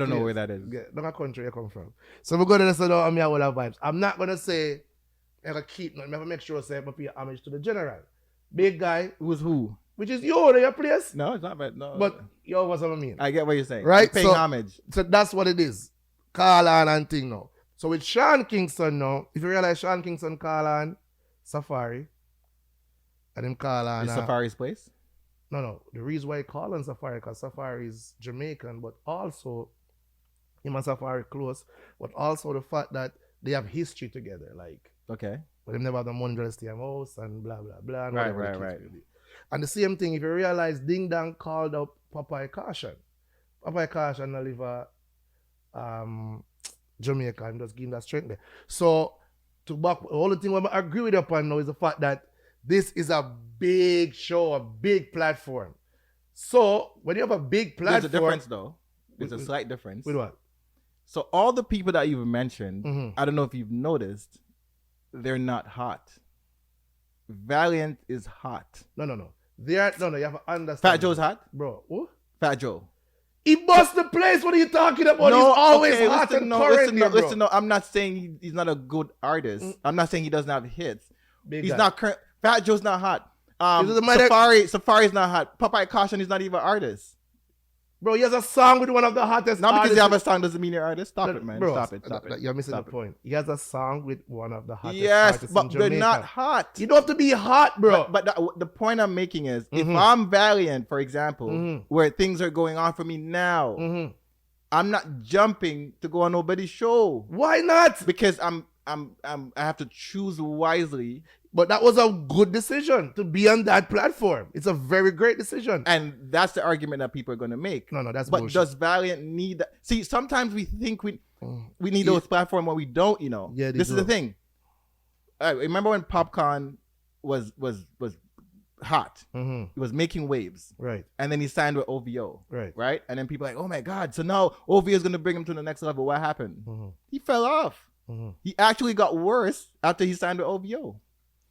know where that is. Not a country you come from. So we're going to say, I'm here with our vibes. I'm not going to say, I'm going to keep, I'm going to make sure I pay homage to the general. Big guy. Who's who? Which is you, your place. No, it's not bad. No. But you know what I mean. I get what you're saying. Right? You're paying homage. So that's what it is. Call on and thing now. So with Sean Kingston now, if you realize Sean Kingston call on Safari, and him call on... Is Safari's place? No. The reason why he call on Safari, because Safari is Jamaican, but also him and Safari close, but also the fact that they have history together, like... Okay. But they never have the money to stay at house and blah, blah, blah. And Right. And the same thing, if you realize Ding Dong called up Popeye Caution. Popeye Caution live Jamaica and just give him that strength there. So, to back, the only thing I agree with you upon now is the fact that this is a big show, a big platform. So, when you have a big platform... There's a difference though. There's a slight difference. With what? So, all the people that you've mentioned, I don't know if you've noticed, they're not hot. Valiant is hot. No. You have to understand. Fat Joe's hot? Bro, who? Fat Joe. He bust the place. What are you talking about? He's always hot and current. Listen, I'm not saying he's not a good artist. I'm not saying he doesn't have hits. He's not current. Fat Joe's not hot. Safari's not hot. Popeye Caution is not even an artist. Bro, he has a song with one of the hottest Not artists. because you have a song doesn't mean you're an artist. Stop it, man. Bro, Stop it. You're missing the point. He has a song with one of the hottest Yes, artists but in Jamaica. they're not hot. You don't have to be hot, bro. But the point I'm making is, if I'm Valiant, for example, where things are going on for me now, I'm not jumping to go on nobody's show. Why not? Because I have to choose wisely. But that was a good decision to be on that platform. It's a very great decision. And that's the argument that people are going to make. No, that's But bullshit. does Valiant need that? See, sometimes we think we need those platforms when we don't, you know. Yeah, this is the thing. Remember when Popcorn was hot? He was making waves. Right. And then he signed with OVO. Right. And then people are like, oh my God. So now OVO is going to bring him to the next level. What happened? He fell off. He actually got worse after he signed with OVO.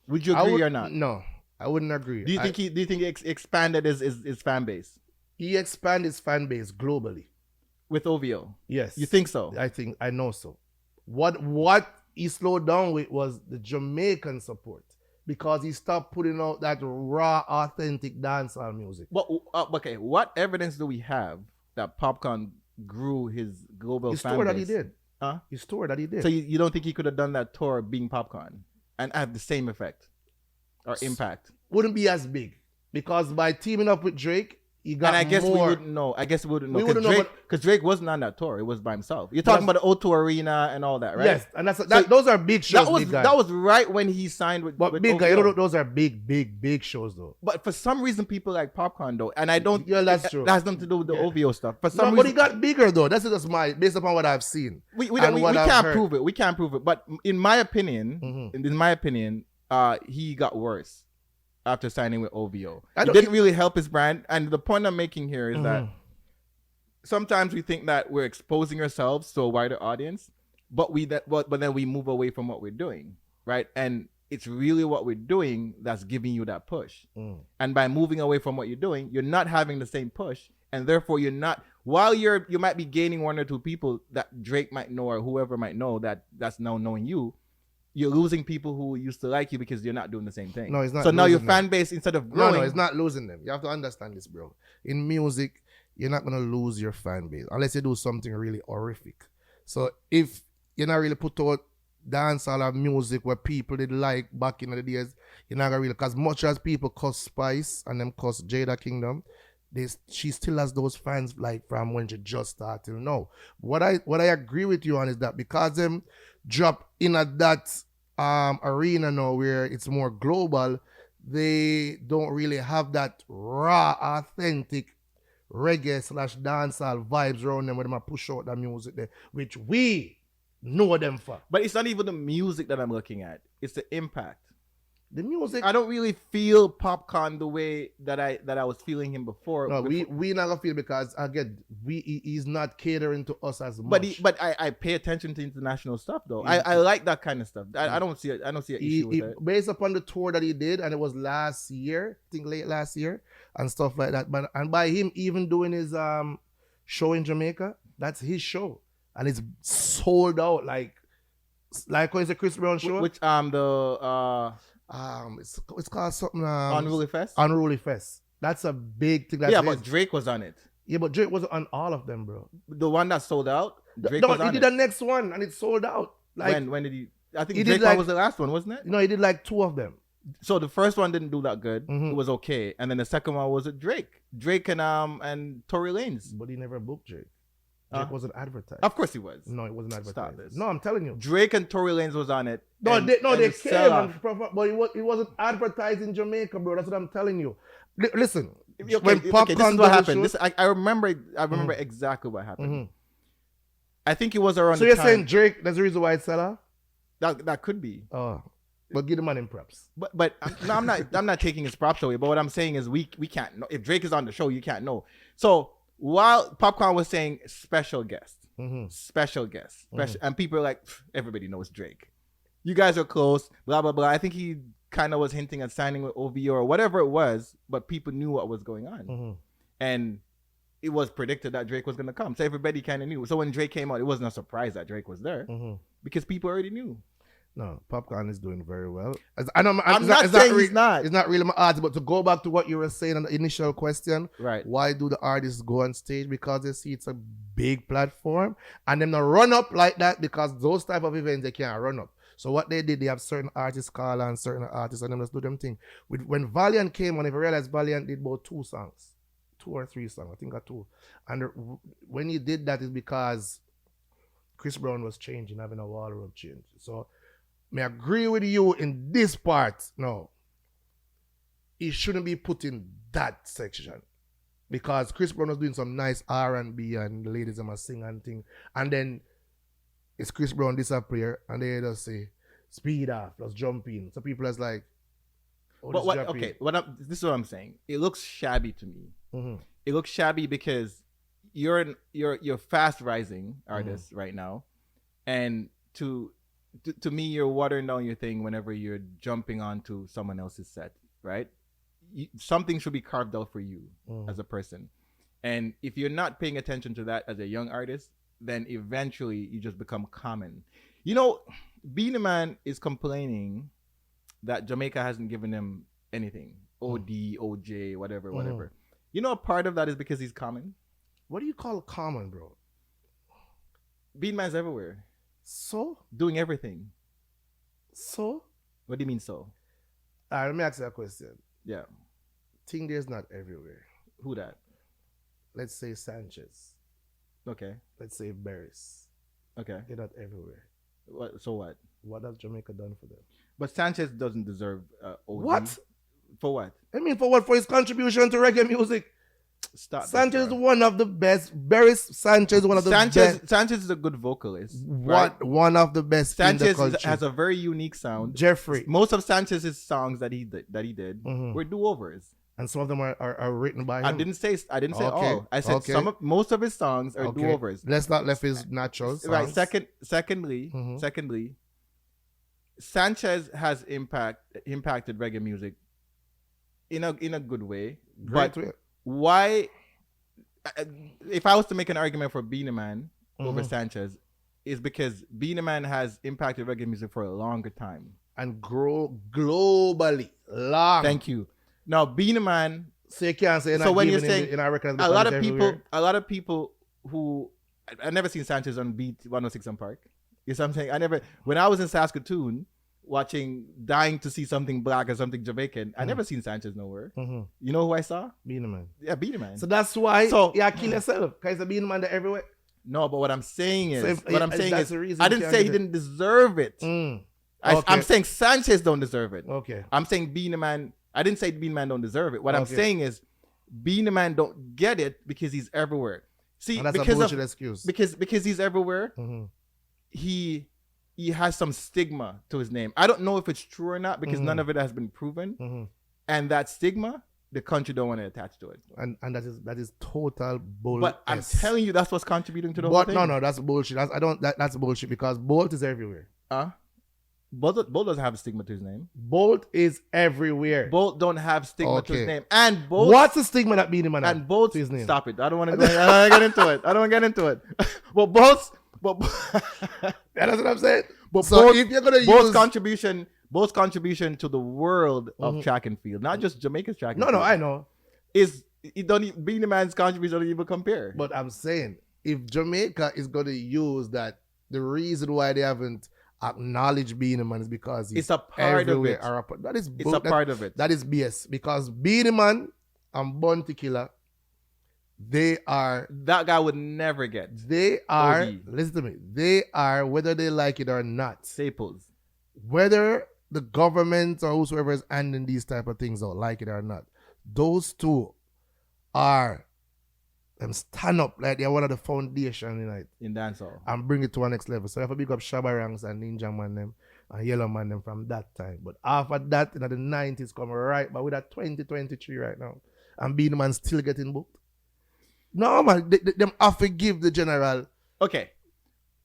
Would you agree or not? No, I wouldn't agree. Do you think he expanded his fan base? He expanded his fan base globally. with OVO. Yes. You think so? I know so. What he slowed down with was the Jamaican support because he stopped putting out that raw, authentic dancehall music. But okay, what evidence do we have that Popcorn grew his global His fan tour base? that he did. Huh? His tour that he did. So you don't think he could have done that tour being Popcorn and have the same effect or impact? Wouldn't be as big because by teaming up with Drake, he got And I guess more. we wouldn't know. I guess we wouldn't know. We wouldn't know, Because Drake wasn't on that tour. It was by himself. You're talking about the O2 Arena and all that, right? Yes, and those are big shows. That was right when he signed with. But with big guy, OVO. those are big shows though. But for some reason, people like Popcorn though, and I don't. Yeah, that's true. That has nothing to do with the OVO stuff. For some No, reason, but he got bigger though. That's just based upon what I've seen. We can't prove it. We can't prove it. But in my opinion, he got worse after signing with OVO. It didn't really help his brand. And the point I'm making here is that sometimes we think that we're exposing ourselves to a wider audience, but then we move away from what we're doing, right? And it's really what we're doing that's giving you that push. And by moving away from what you're doing, you're not having the same push, and therefore you're not. While you might be gaining one or two people that Drake might know or whoever might know that's now knowing you. You're losing people who used to like you because you're not doing the same thing. No, it's not. So now your fan base, instead of growing... No, it's not losing them. You have to understand this, bro. In music, you're not going to lose your fan base unless you do something really horrific. So if you're not really put out dancehall or music where people did like back in the days, you're not going to really... Because much as people cuss Spice and them cuss Jada Kingdom, she still has those fans like from when she just started till now. What I agree with you on is that because them drop in at that arena now where it's more global, they don't really have that raw, authentic reggae / dancehall vibes around them where they push out that music there, which we know them for. But it's not even the music that I'm looking at. It's the impact. The music. I don't really feel Popcorn the way that I was feeling him before. No, we not gonna feel because again he's not catering to us as much. But I pay attention to international stuff though. I like that kind of stuff. I don't see an issue with it. Based upon the tour that he did, and it was last year, I think late last year, and stuff like that. But and by him even doing his show in Jamaica, that's his show, and it's sold out like when it's a Chris Brown show. Which it's called something Unruly Fest. Unruly Fest. That's a big thing. But Drake was on it. Yeah, but Drake wasn't on all of them, bro. The one that sold out. Drake no, was on he did the next one and it sold out. Like when did he? I think Drake was the last one, wasn't it? No, he did like 2 of them. So the first one didn't do that good. It was okay, and then the second one was Drake and Tory Lanez. But he never booked Drake. Drake wasn't advertised. Of course he was. No, it wasn't advertised. Stop this. No, I'm telling you. Drake and Tory Lanez was on it. No, they came, but it wasn't advertised in Jamaica, bro. That's what I'm telling you. Listen, when Popcorn this is what happened. I remember exactly what happened. I think it was around. So you're saying Drake? That's the reason why it's sell out? That could be. Oh, but give the man in props. But no, I'm not taking his props away. But what I'm saying is we can't know if Drake is on the show. You can't know. So while Popcorn was saying special guest, and people are like, everybody knows Drake. You guys are close, blah blah blah. I think he kind of was hinting at signing with OVO or whatever it was, but people knew what was going on, and it was predicted that Drake was going to come. So everybody kind of knew. So when Drake came out, it wasn't a surprise that Drake was there because people already knew. No, Popcorn is doing very well. I'm not saying he's not. It's not really my odds, but to go back to what you were saying on the initial question, right? Why do the artists go on stage? Because they see it's a big platform, and then they run up like that because those type of events they can't run up. So what they did, they have certain artists call on certain artists, and them just do them thing. When Valiant came on, if you realize Valiant did about 2 songs, 2 or 3 songs, I think 2. And when he did that is because Chris Brown was changing, having a wardrobe change. So I agree with you in this part. No, he shouldn't be put in that section because Chris Brown was doing some nice R&B and the ladies are sing and thing, and then it's Chris Brown disappear and they just say speed off, let's jump in. So people is like, this is what I'm saying. It looks shabby to me. It looks shabby because you're fast rising artist right now, and to me, you're watering down your thing whenever you're jumping onto someone else's set, right? Something should be carved out for you as a person. And if you're not paying attention to that as a young artist, then eventually you just become common. You know, Beenie Man is complaining that Jamaica hasn't given him anything. OD, OJ, whatever. You know, a part of that is because he's common. What do you call common, bro? Beenie Man's everywhere. So? Doing everything. So? What do you mean so? All right, let me ask you a question. Yeah. Thing there's not everywhere. Who that? Let's say Sanchez. Okay. Let's say Barris. Okay. They're not everywhere. What? So what? What has Jamaica done for them? But Sanchez doesn't deserve OD. What? For what? I mean, for what? For his contribution to reggae music. Stop. Sanchez is one of the best. Barris Sanchez is one of the best. Sanchez is a good vocalist. One of the best. Sanchez has a very unique sound. Jeffrey. Most of Sanchez's songs that he did were do-overs. And some of them are written by him. I didn't say all. I said most of his songs are do-overs. Let's not left his natural songs. Right. Secondly, Sanchez has impacted reggae music in a good way. Great way. Why? If I was to make an argument for Beenie Man over Sanchez, is because Beenie Man has impacted reggae music for a longer time and grow globally long. Thank you. Now Beenie Man. So you can't say. So when you're saying in our a lot of people who I've never seen Sanchez on Beat 106 and Park. You know what I'm saying? When I was in Saskatoon watching, dying to see something black or something Jamaican, I never seen Sanchez nowhere. You know who I saw? Beenie Man. Yeah, Beenie Man. So that's why you kill yourself. Because the Beenie Man there everywhere. No, but what I'm saying is, I didn't say he didn't deserve it. I'm saying Sanchez don't deserve it. Okay. I'm saying Beenie Man. I didn't say Beenie Man don't deserve it. What I'm saying is, Beenie Man don't get it because he's everywhere. See, and that's a bullshit excuse. Because he's everywhere, he has some stigma to his name. I don't know if it's true or not because none of it has been proven. And that stigma, the country don't want to attach to it. And that is total bullshit. But I'm telling you, that's what's contributing to the whole thing. No, that's bullshit. That's bullshit because Bolt is everywhere. Bolt doesn't have a stigma to his name. Bolt is everywhere. Bolt don't have stigma to his name. And Bolt. What's the stigma that Beenie Man and Bolt to his name? Stop it. I don't want to get into it. I don't want to get into it. But Bolt's. That's what I'm saying. But so Bolt, if you're gonna Bolt's contribution to the world of track and field, not just Jamaica's track and field. No, I know. Beenie Man's contribution don't even compare. But I'm saying, if Jamaica is going to use that, the reason why they haven't acknowledged Beenie Man is because it's a part of it. It's a part of it. That is BS. Because Beenie Man and Bounty Killer, that guy would never get. Listen to me. They are, whether they like it or not, staples. Whether the government or whosoever is handling these type of things out, like it or not, those two are stand up like they're one of the foundation in dancehall and bring it to a next level. So if I pick up Shabba Ranks and Ninja Man them and Yellow Man them from that time, but after that in the 90s come right, but with that 2023 right now, and Beenie Man still getting booked. No man, them have to give the general. Okay,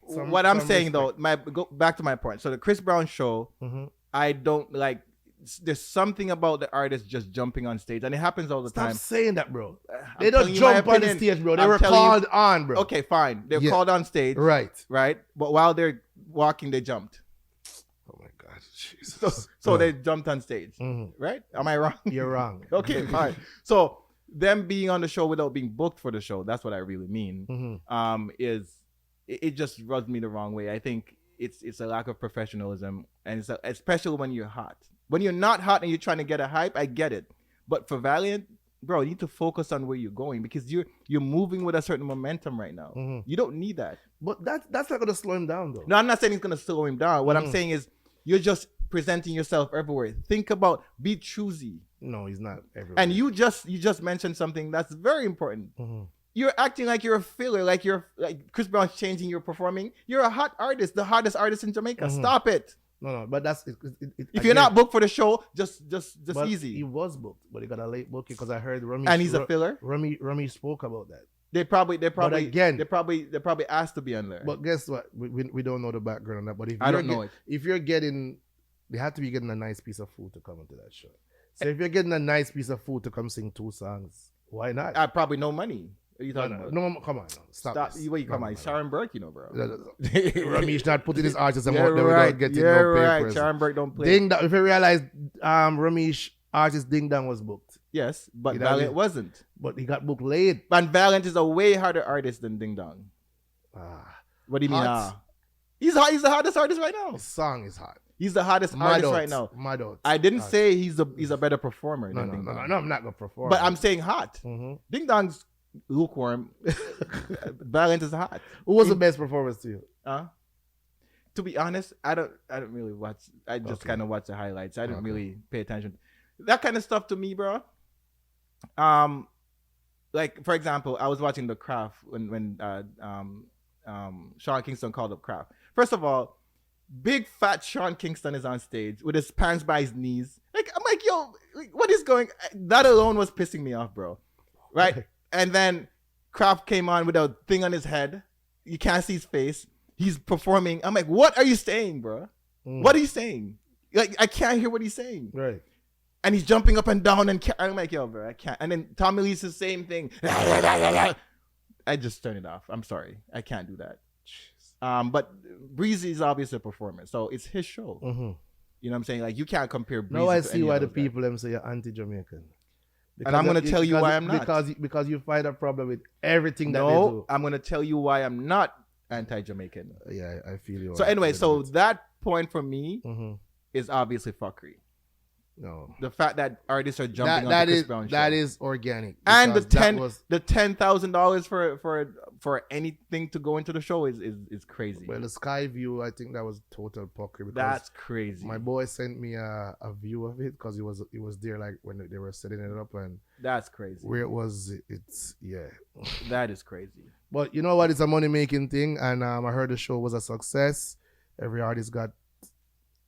what I'm saying respect. Though, go back to my point. So the Chris Brown show, I don't like. There's something about the artist just jumping on stage, and it happens all the time. Stop saying that, bro. They don't jump on the stage, bro. They were called on, bro. Okay, fine. They're called on stage, right? But while they're walking, they jumped. Oh my God, Jesus! So they jumped on stage, right? Am I wrong? You're wrong. Okay, fine. So them being on the show without being booked for the show, that's what I really mean. It just rubs me the wrong way. I think it's a lack of professionalism, and especially when you're hot. When you're not hot and you're trying to get a hype, I get it. But for Valiant, bro, you need to focus on where you're going because you're moving with a certain momentum right now. You don't need that. But that's not gonna slow him down, though. No, I'm not saying it's gonna slow him down. What I'm saying is you're just presenting yourself everywhere. Think about, be choosy. No, he's not everywhere. And you just mentioned something that's very important. You're acting like you're a filler, like Chris Brown's changing your performing. You're a hot artist, the hottest artist in Jamaica. Stop it. No, but that's it. If you're not booked for the show, just easy. He was booked, but he got a late booking because I heard Rummy. And he's a filler. Rummy spoke about that. They probably again, they probably asked to be on there. But guess what? We don't know the background on that. But I don't know it. If you're getting, they have to be getting a nice piece of food to come into that show. So if you're getting a nice piece of food to come sing 2 songs, why not? I probably no money. What are you talking about? No, come on. Stop this. Wait, come on. Sharon Burke, you know, bro. Ramesh not putting his artists Yeah, out there without getting no papers. Sharon Burke don't play. Ding Dong, if you realize Ramesh artist Ding Dong was booked. Yes, but Valiant wasn't. But he got booked late. And Valiant is a way harder artist than Ding Dong. What do you mean? He's hot. He's the hottest artist right now. His song is hot. He's the hottest artist right now. I didn't say he's a better performer than Ding Dong. No, I'm not gonna perform. But I'm saying hot. Mm-hmm. Ding Dong's lukewarm. Valiant is hot. Who was the best performance to you? To be honest, I don't really watch. I just kind of watch the highlights. I didn't really pay attention. That kind of stuff to me, bro. Like for example, I was watching The Craft when Sean Kingston called up Craft. First of all, big fat Sean Kingston is on stage with his pants by his knees. Like I'm like, yo, what is going? That alone was pissing me off, bro. Right? And then Kraft came on with a thing on his head. You can't see his face. He's performing. I'm like, what are you saying, bro? What are you saying? Like I can't hear what he's saying. Right. And he's jumping up and down and I'm like, yo, bro, I can't. And then Tommy Lee's the same thing. I just turn it off. I'm sorry, I can't do that. But Breezy is obviously a performer, so it's his show. Mm-hmm. You know what I'm saying? Like you can't compare Breezy. Now I to see any why of the those guys. people them say you're anti-Jamaican. And I'm gonna tell you why I'm not. Because you find a problem with everything that they do. No, I'm gonna tell you why I'm not anti-Jamaican. Yeah, I feel you. So anyway, so that point for me mm-hmm. is obviously fuckery. No, the fact that artists are jumping on the Chris is Brown show. That That is organic. And the $10,000 for anything to go into the show is crazy. Well, the Sky View, I think that was total Phuckery. That's crazy. My boy sent me a view of it because he was there like when they were setting it up, and that's crazy. Where it was, it's that is crazy. But you know what? It's a money making thing, and I heard the show was a success. Every artist got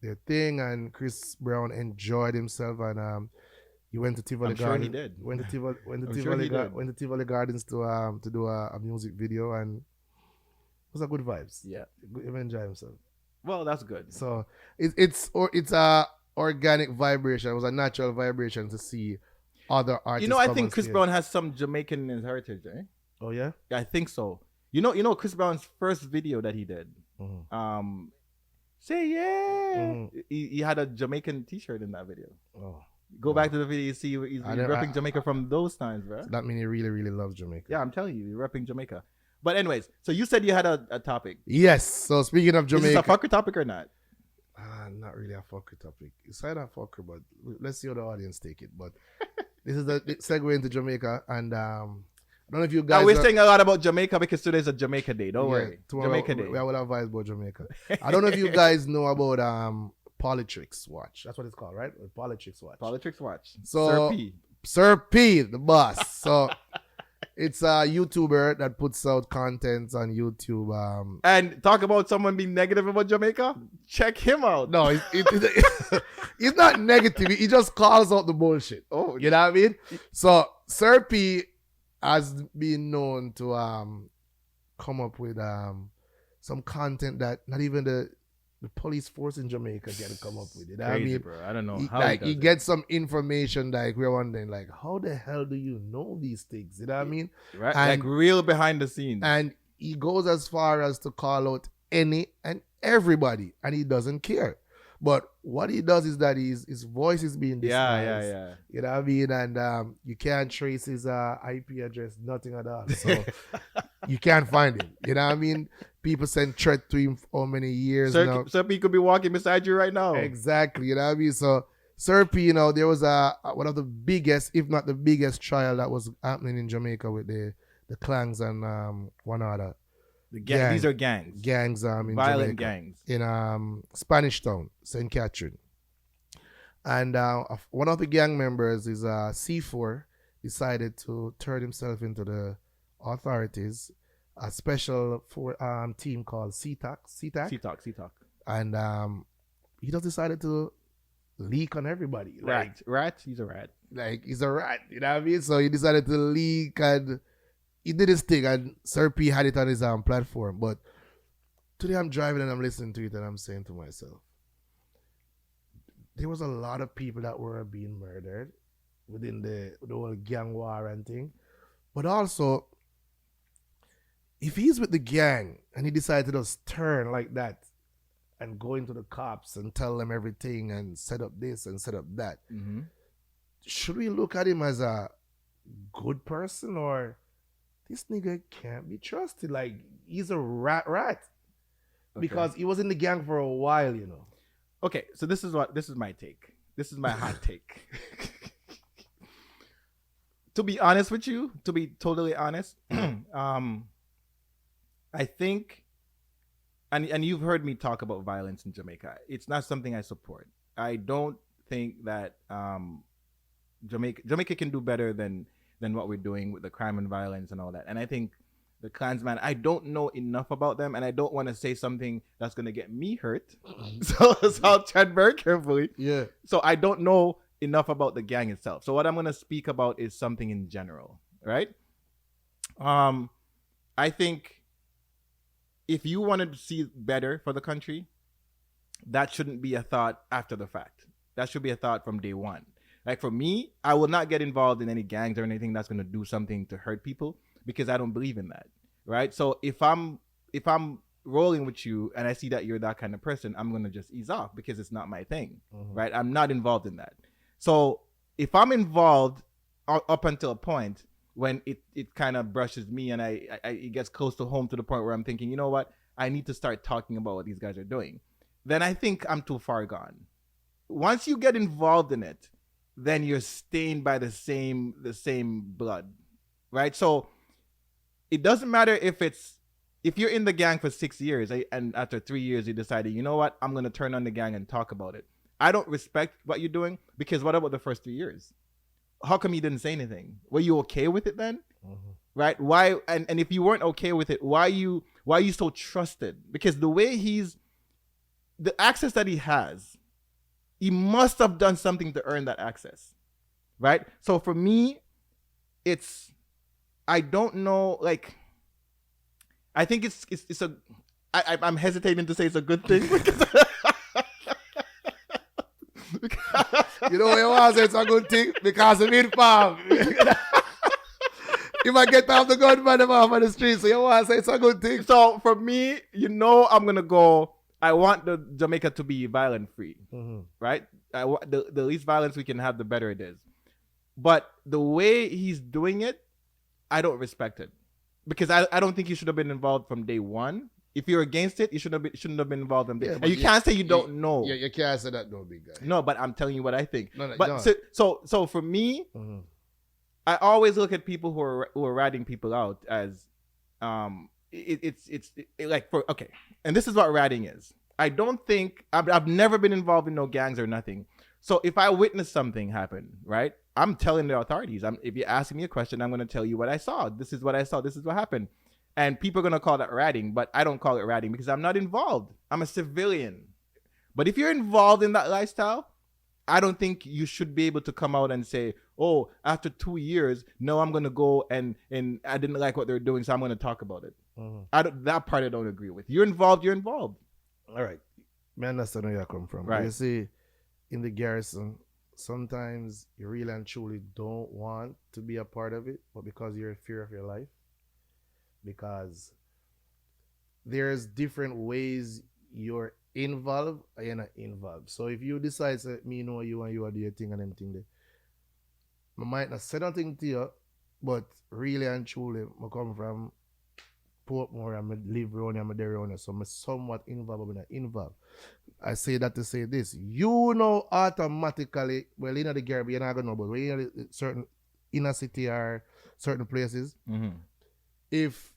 their thing, and Chris Brown enjoyed himself, and he went to Tivoli Gardens. Sure he did. Went to Tivoli Gardens to do a music video, and it was a good vibes. Yeah, he enjoyed himself. Well, that's good. So it's a organic vibration. It was a natural vibration to see other artists. You know, I think Chris Brown has some Jamaican heritage, eh? Oh yeah, I think so. You know, Chris Brown's first video that he did. Mm-hmm. Say yeah. Mm-hmm. He had a Jamaican T-shirt in that video. Oh, go back to the video. You see, he's repping Jamaica from those times, bro. So that means he really, really loves Jamaica. Yeah, I'm telling you, he's repping Jamaica. But anyways, so you said you had a topic. Yes. So speaking of Jamaica, is this a fucker topic or not? Not really a fucker topic. It's not a fucker, but let's see how the audience take it. But this is the segue into Jamaica, and I don't know if you guys. We're saying a lot about Jamaica because today's a Jamaica Day. Don't worry, Jamaica Day. We will advise about Jamaica. I don't know if you guys know about Politics Watch. That's what it's called, right? Politics Watch. Politics Watch. So Sir P, the boss. So it's a YouTuber that puts out content on YouTube. And talk about someone being negative about Jamaica. Check him out. No, he's not negative. He just calls out the bullshit. Oh, you know what I mean? So Sir P has been known to come up with some content that not even the police force in Jamaica can come up with. You know what I mean? Bro. I don't know how he gets some information like we're wondering like how the hell do you know these things? You know what I mean? Right, and, like real behind the scenes. And he goes as far as to call out any and everybody, and he doesn't care. But what he does is that his voice is being disguised. Yeah. You know what I mean? And you can't trace his IP address, nothing at all. So you can't find him. You know what I mean? People send threat to him for how many years now. Sir P could be walking beside you right now. Exactly. You know what I mean? So Sir P, there was one of the biggest, if not the biggest trial that was happening in Jamaica with the clans and one other. These are gangs. Gangs in violent Jamaica, gangs. In Spanish Town, St. Catherine. And one of the gang members is C4 decided to turn himself into the authorities, a special team called CTAC. And he just decided to leak on everybody. Rat? He's a rat. Like, he's a rat, you know what I mean? So he decided to leak, and he did his thing, and Sir P had it on his platform. But today I'm driving and I'm listening to it, and I'm saying to myself, there was a lot of people that were being murdered within the whole gang war and thing. But also, if he's with the gang and he decided to just turn like that and go into the cops and tell them everything and set up this and set up that, should we look at him as a good person or this nigga can't be trusted? Like, he's a rat. Okay. Because he was in the gang for a while, you know. Okay, so this is my take. This is my hot take. To be honest with you, to be totally honest, I think, and you've heard me talk about violence in Jamaica. It's not something I support. I don't think that Jamaica can do better than what we're doing with the crime and violence and all that. And I think the Klansman, I don't know enough about them, and I don't want to say something that's going to get me hurt. So I'll tread very carefully. Yeah. So I don't know enough about the gang itself. So what I'm going to speak about is something in general, right? I think if you wanted to see better for the country, that shouldn't be a thought after the fact. That should be a thought from day one. Like for me, I will not get involved in any gangs or anything that's going to do something to hurt people because I don't believe in that, right? So if I'm rolling with you and I see that you're that kind of person, I'm going to just ease off because it's not my thing, right? I'm not involved in that. So if I'm involved up until a point when it kind of brushes me and it gets close to home to the point where I'm thinking, you know what, I need to start talking about what these guys are doing, then I think I'm too far gone. Once you get involved in it, then you're stained by the same blood, right? So it doesn't matter if you're in the gang for 6 years and after 3 years you decided, you know what, I'm going to turn on the gang and talk about it. I don't respect what you're doing because what about the first 3 years? How come you didn't say anything? Were you okay with it then? Right? Why? And if you weren't okay with it, why are you so trusted? Because the way the access that he has, he must have done something to earn that access, right? So for me, I don't know, like, I think I'm hesitating to say it's a good thing because you know what you want to say it's a good thing? Because of it, fam. You might get off the gunman off on the street, so you want to say it's a good thing. So for me, I'm going to go, I want the Jamaica to be violent free, right? The least violence we can have, the better it is. But the way he's doing it, I don't respect it. Because I don't think you should have been involved from day one. If you're against it, you shouldn't have been involved from day one. And you can't say you don't know. Yeah, you can't say that, no, big guy. No, but I'm telling you what I think. No, but so for me, I always look at people who are ratting people out as it's like okay. And this is what ratting is. I don't think I've never been involved in no gangs or nothing. So if I witness something happen, right, I'm telling the authorities. If you're asking me a question, I'm going to tell you what I saw. This is what I saw. This is what happened. And people are going to call that ratting, but I don't call it ratting because I'm not involved. I'm a civilian. But if you're involved in that lifestyle, I don't think you should be able to come out and say, oh, after 2 years, no, I'm going to go and I didn't like what they're doing, so I'm going to talk about it. That part I don't agree with. You're involved, you're involved. All right. I understand where you come from. Right. You see, in the garrison, sometimes you really and truly don't want to be a part of it, but because you're in fear of your life, because there's different ways you're involved or you're not involved. So if you decide that me know you and you are doing your thing and everything there, I might not say nothing to you, but really and truly, I come from Portmore and I live around here, I'm there around here, so I'm somewhat involved, but not involved. I say that to say this. You know automatically, well, you know the Gary, you're not going to know, but when you're in certain inner city or certain places, if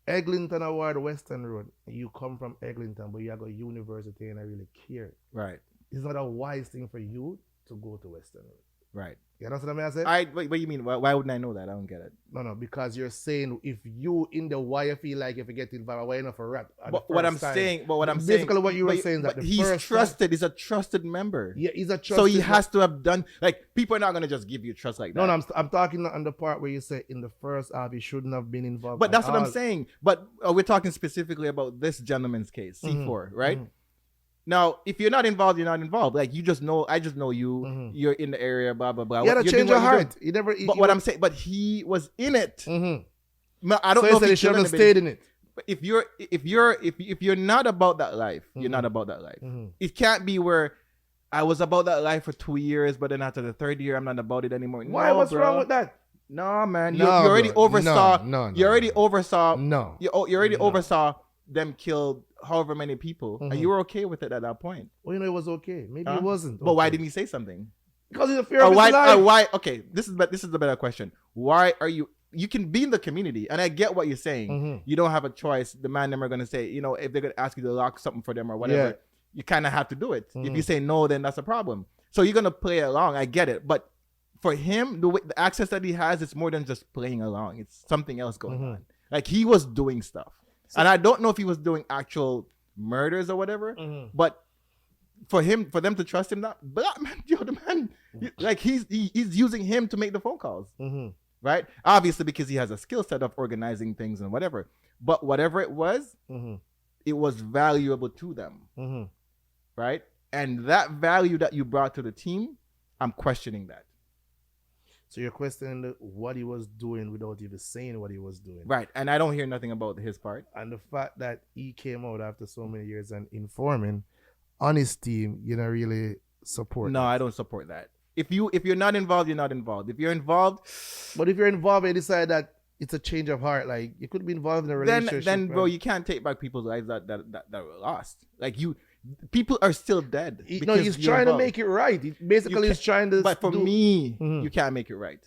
Eglinton Award Western Road, you come from Eglinton, but you go university and I really care. Right. It's not a wise thing for you to go to Western Road. Right. You understand what I say? What do you mean? Why wouldn't I know that? I don't get it. No, because you're saying if you in the why you feel like if you get involved, why enough for rap? What I'm saying, basically what you were saying that he's trusted. He's a trusted member. Yeah, he's a trusted. So he has to have done, like, people are not gonna just give you trust like that. No, I'm talking on the part where you say in the first half he shouldn't have been involved. But that's what I'm saying. But we're talking specifically about this gentleman's case, C4, right? Now, if you're not involved, you're not involved. Like, you just know, I just know you. You're in the area, blah blah blah. You had to change your heart. But what I'm saying, but he was in it. I don't So know you said if they he should killed have anybody. stayed in it. But if you're not about that life, you're not about that life. It can't be where I was about that life for 2 years, but then after the third year, I'm not about it anymore. Why? No, What's bro. wrong with that? No, man. No, you already bro. oversaw. No, you already oversaw. No. You already No. oversaw them kill however many people, and you were okay with it at that point. Well, it was okay. Maybe it wasn't. But why okay. didn't he say something? Because it's a fear of his life. Why? Okay, this is the better question. Why are you? You can be in the community, and I get what you're saying. You don't have a choice. The man them are gonna say, if they're gonna ask you to lock something for them or whatever, you kind of have to do it. If you say no, then that's a problem. So you're gonna play along. I get it, but for him, the access that he has, it's more than just playing along. It's something else going on. Like he was doing stuff, and I don't know if he was doing actual murders or whatever, but for them to trust him, the man, like he's using him to make the phone calls, right? Obviously because he has a skill set of organizing things and whatever. But whatever it was valuable to them, right? And that value that you brought to the team, I'm questioning that. So you're questioning what he was doing without even saying what he was doing. Right. And I don't hear nothing about his part. And the fact that he came out after so many years and informing on his team, you don't really support. No, I don't support that. If you're not involved, you're not involved. If you're involved, but if you're involved and decide that it's a change of heart, like you could be involved in a relationship. Then bro, you can't take back people's lives that were lost. Like people are still dead. No, he's trying to make it right. He's trying to. But for me, you can't make it right.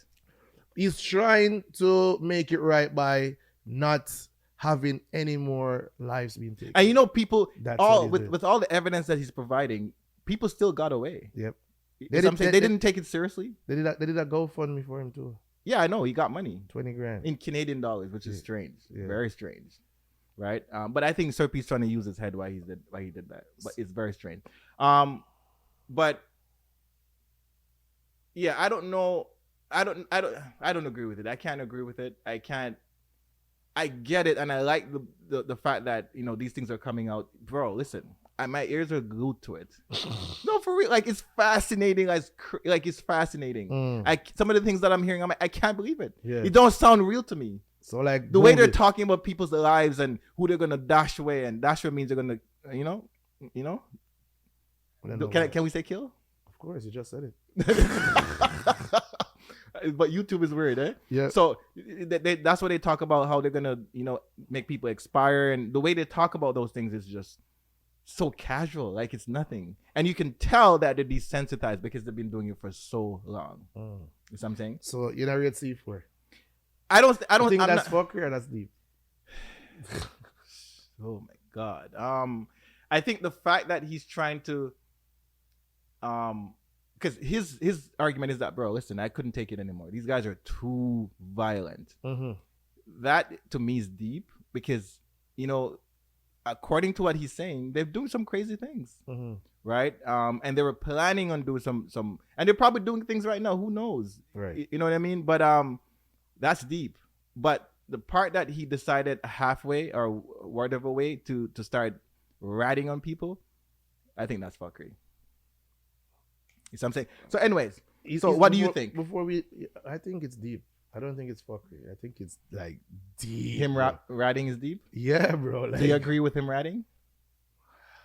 He's trying to make it right by not having any more lives being taken. And people, with all the evidence that he's providing, people still got away. Yep. They didn't take it seriously. They did a GoFundMe for him too. Yeah, I know. He got money. 20 grand. In Canadian dollars, which is strange. Yeah. Very strange. Right? But I think Serpy's trying to use his head why he did that. But it's very strange. But yeah, I don't know. I don't agree with it. I can't agree with it. I get it, and I like the fact that these things are coming out. Bro, listen, my ears are glued to it. No, for real. Like it's fascinating. Like it's fascinating. Some of the things that I'm hearing, I can't believe it. Yeah. It don't sound real to me. So like the way they're talking about people's lives and who they're gonna dash away, and dash away means they're gonna, Can we say kill? Of course, you just said it. But YouTube is weird, eh? Yeah. So that's what they talk about, how they're gonna, make people expire, and the way they talk about those things is just so casual, like it's nothing, and you can tell that they're desensitized because they've been doing it for so long. You know what I'm saying? So you're not real C4. I don't think that's fuckery or that's deep. Oh my god. I think the fact that he's trying to, because his argument is that, bro, listen, I couldn't take it anymore. These guys are too violent. That to me is deep because according to what he's saying, they're doing some crazy things, right? And they were planning on doing some, and they're probably doing things right now. Who knows? Right. You know what I mean? But that's deep. But the part that he decided halfway or whatever way to start ratting on people, I think that's fuckery. You know what I'm saying? So anyways, what do you think? I think it's deep. I don't think it's fuckery. I think it's like deep. Him ratting is deep? Yeah, bro. Like, do you agree with him ratting?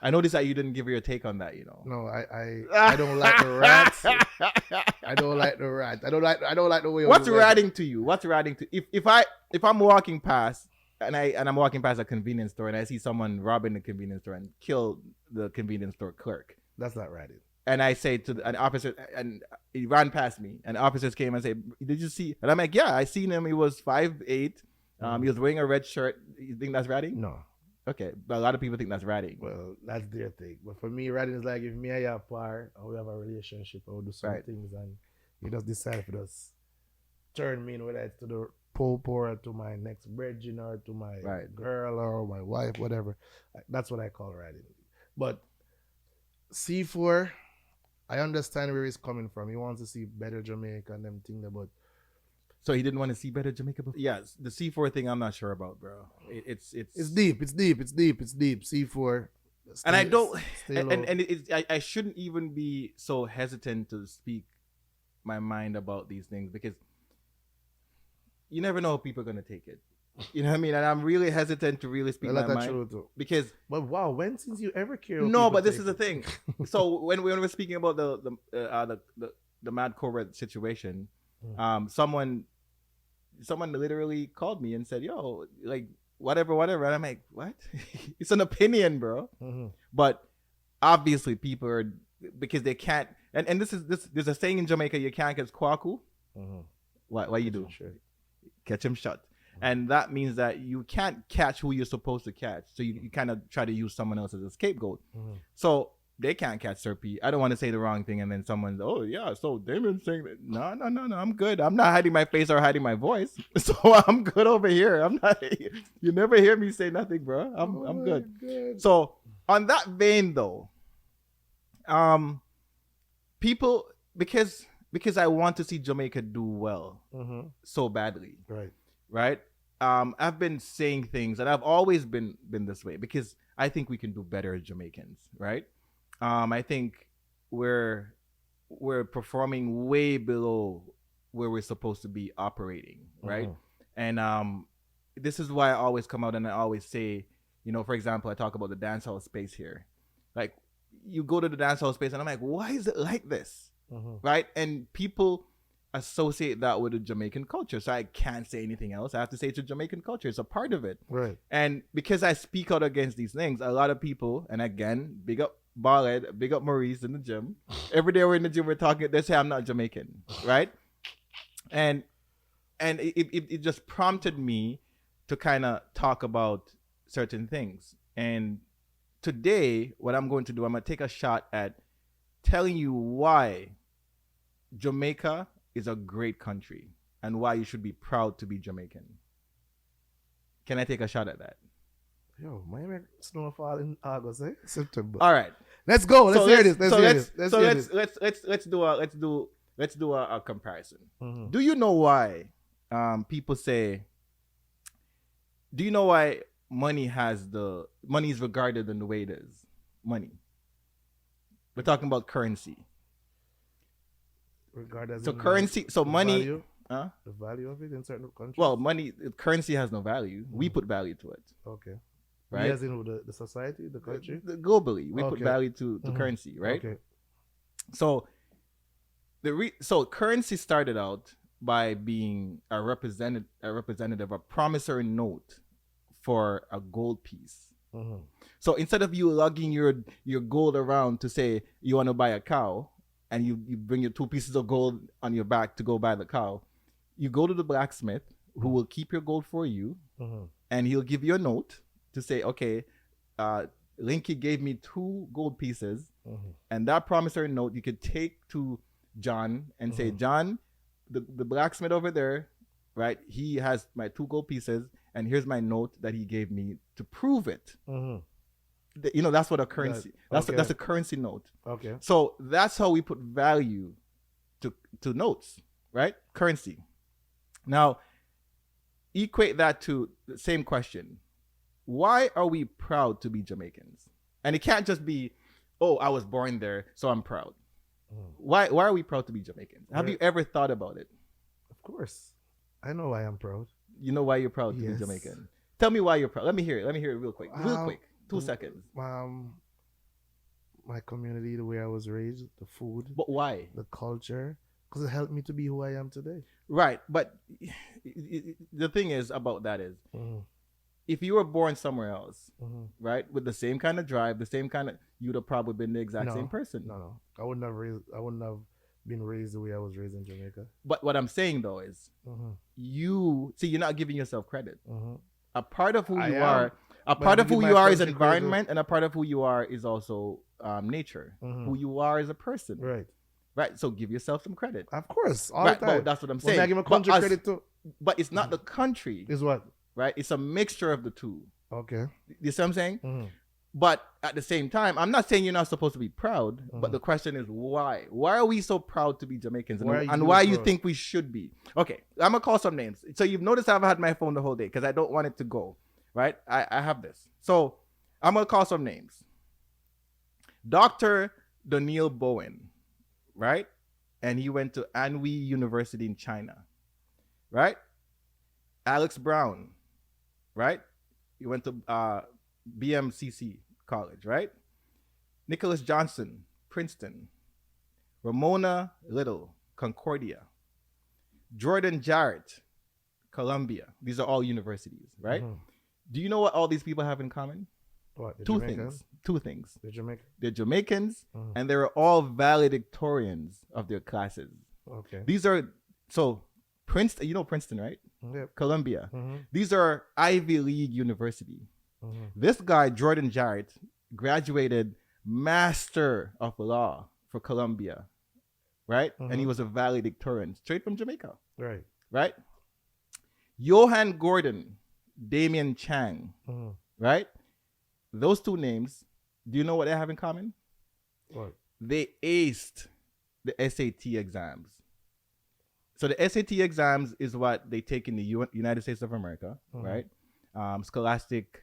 I noticed that you didn't give your take on that, No, I don't like the rats. I don't like the rats. I don't like the way. What's ratting to you? What's ratting to if I'm walking past and I'm walking past a convenience store and I see someone robbing the convenience store and kill the convenience store clerk? That's not ratting. And I say to an officer, and he ran past me, and officers came and said, "Did you see?" And I'm like, "Yeah, I seen him. He was 5'8". He was wearing a red shirt. You think that's ratting? No. Okay, but a lot of people think that's ratting. Well, that's their thing. But for me, ratting is like if me and you are par, or we have a relationship, or we do some things, and you just decide to just turn me in, whether it's to the poor or to my next brethren or to my girl or my wife, whatever. That's what I call ratting. But C4, I understand where he's coming from. He wants to see better Jamaica and them things, but so he didn't want to see better Jamaica before? Yes, the C4 thing I'm not sure about, bro. It's deep. C4. And I don't, I shouldn't even be so hesitant to speak my mind about these things because you never know how people are gonna take it. You know what I mean? And I'm really hesitant to really speak my mind because. But wow, when since you ever care? No, but this is the thing. So when we're speaking about the Mad Cobra situation, someone literally called me and said, "Yo, like whatever," and I'm like, "What?" It's an opinion, bro. But obviously, people are because they can't. And this. There's a saying in Jamaica: you can't catch kwaku. Why you do? Sure. Catch him shut. And that means that you can't catch who you're supposed to catch. So you kind of try to use someone else as a scapegoat. So they can't catch Sir P. I don't want to say the wrong thing and then someone's, oh yeah, so Damion saying that. No, I'm good. I'm not hiding my face or hiding my voice. So I'm good over here. I'm not, you never hear me say nothing, bro. I'm good. God. So on that vein though, people, because I want to see Jamaica do well so badly. Right. I've been saying things, and I've always been this way because I think we can do better as Jamaicans, right? I think we're performing way below where we're supposed to be operating, right? And this is why I always come out and I always say, you know, for example, I talk about the dancehall space here. Like, you go to the dancehall space, and I'm like, why is it like this, right? And people associate that with the Jamaican culture, so I can't say anything else. I have to say it's a Jamaican culture. It's a part of it, right? And because I speak out against these things, a lot of people, and again, big up Ballhead, big up Maurice in the gym. Every day we're in the gym, we're talking. They say I'm not Jamaican, right? And it just prompted me to kind of talk about certain things. And today, what I'm going to do, I'm gonna take a shot at telling you why Jamaica is a great country and why you should be proud to be Jamaican. Can I take a shot at that? Yo, Miami snowfall in August, September. All right, let's go. Let's hear this. Let's do a comparison. Do you know why people say? Do you know why money is regarded in the way it is? Money. We're talking about currency. Regarded so currency, so money. Value, the value of it in certain countries. Well, currency has no value. We put value to it. Okay. Right. As in the society, the country. Globally, we put value to currency, right? Okay. So so currency started out by being a representative, a promissory note for a gold piece. So instead of you lugging your gold around to say you want to buy a cow, and you bring your 2 pieces of gold on your back to go buy the cow, you go to the blacksmith who will keep your gold for you, and he'll give you a note to say, okay, Linky gave me 2 gold pieces, and that promissory note you could take to John and say, John, the blacksmith over there, right, he has my 2 gold pieces, and here's my note that he gave me to prove it. You know, that's what a currency. That's a currency note. Okay. So that's how we put value to notes, right? Currency. Now, equate that to the same question. Why are we proud to be Jamaicans? And it can't just be, oh, I was born there, so I'm proud. Why are we proud to be Jamaicans? Have you ever thought about it? Of course. I know why I'm proud. You know why you're proud to be Jamaican? Tell me why you're proud. Let me hear it. Let me hear it real quick. 2 seconds. My community, the way I was raised, the food. But why? The culture. Because it helped me to be who I am today. Right. But the thing is about that is, if you were born somewhere else, right, with the same kind of drive, the same kind of, you'd have probably been the exact same person. No. I wouldn't have been raised the way I was raised in Jamaica. But what I'm saying though is, you're not giving yourself credit. A part of who you are. A part of who you are is environment, and a part of who you are is also nature. Who you are as a person. Right. So give yourself some credit. Of course. All the time. Well, that's what I'm saying. I give my country credit too. But it's not the country. Is what? Right. It's a mixture of the two. Okay. You see what I'm saying? But at the same time, I'm not saying you're not supposed to be proud. But the question is why? Why are we so proud to be Jamaicans? And why you think we should be? Okay. I'm gonna call some names. So you've noticed I've had my phone the whole day because I don't want it to go. Right? I have this. So I'm going to call some names. Dr. Daniel Bowen, right? And he went to Anhui University in China, right? Alex Brown, right? He went to BMCC College, right? Nicholas Johnson, Princeton. Ramona Little, Concordia. Jordan Jarrett, Columbia. These are all universities, right? Mm-hmm. Do you know what all these people have in common? What? The Two Jamaican? things. Two things. The Jamaican. They're Jamaicans, Mm-hmm. and they're all valedictorians of their classes. Okay. These are so Princeton. You know Princeton, right? Yep. Columbia. Mm-hmm. These are Ivy League university. Mm-hmm. This guy Jordan Jarrett graduated Master of Law for Columbia, right? Mm-hmm. And he was a valedictorian straight from Jamaica, Right. right? Johan Gordon, Damion Chang, Mm-hmm. right? Those two names, do you know what they have in common? What? They aced the SAT exams. So the SAT exams is what they take in the United States of America, Mhm. right? Scholastic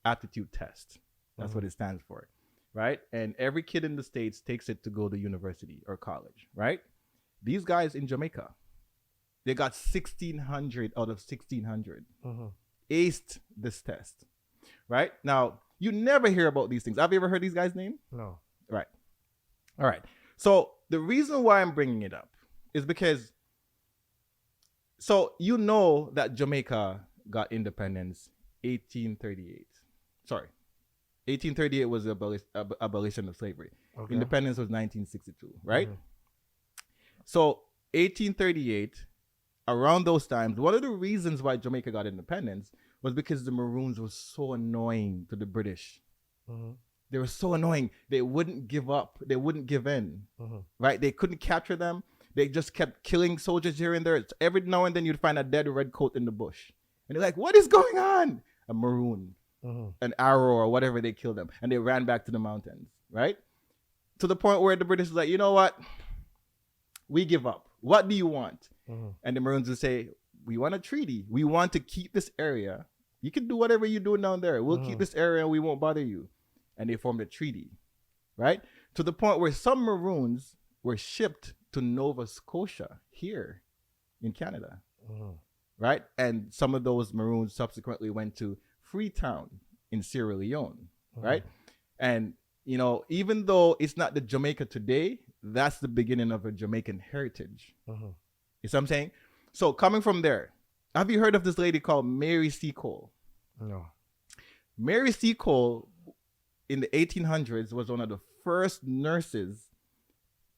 aptitude test. That's what it stands for, right? And every kid in the States takes it to go to university or college, right? These guys in Jamaica, they got 1,600 out of 1,600. Mm-hmm. Aced this test, right? Now, you never hear about these things. Have you ever heard these guys' name? No. Right. All right. So the reason why I'm bringing it up is because, so you know that Jamaica got independence 1838. Sorry. 1838 was the abolition of slavery. Okay. Independence was 1962, right? Mhm. So 1838, around those times, one of the reasons why Jamaica got independence was because the Maroons were so annoying to the British. Mhm. They were so annoying. They wouldn't give up. They wouldn't give in, Mhm. right? They couldn't capture them. They just kept killing soldiers here and there. Every now and then you'd find a dead red coat in the bush. And they're like, what is going on? A Maroon, Mhm. an arrow or whatever, they killed them. And they ran back to the mountains, right? To the point where the British was like, you know what? We give up. What do you want? Mhm. And the Maroons would say, we want a treaty. We want to keep this area. You can do whatever you're doing down there. We'll keep this area and we won't bother you. And they formed a treaty, right? To the point where some Maroons were shipped to Nova Scotia here in Canada, Mhm. right? And some of those Maroons subsequently went to Freetown in Sierra Leone, right? And, you know, even though it's not the Jamaica today, that's the beginning of a Jamaican heritage. Mhm. You see what I'm saying? So coming from there, have you heard of this lady called Mary C. Cole? No. Mary C. Cole in the 1800s was one of the first nurses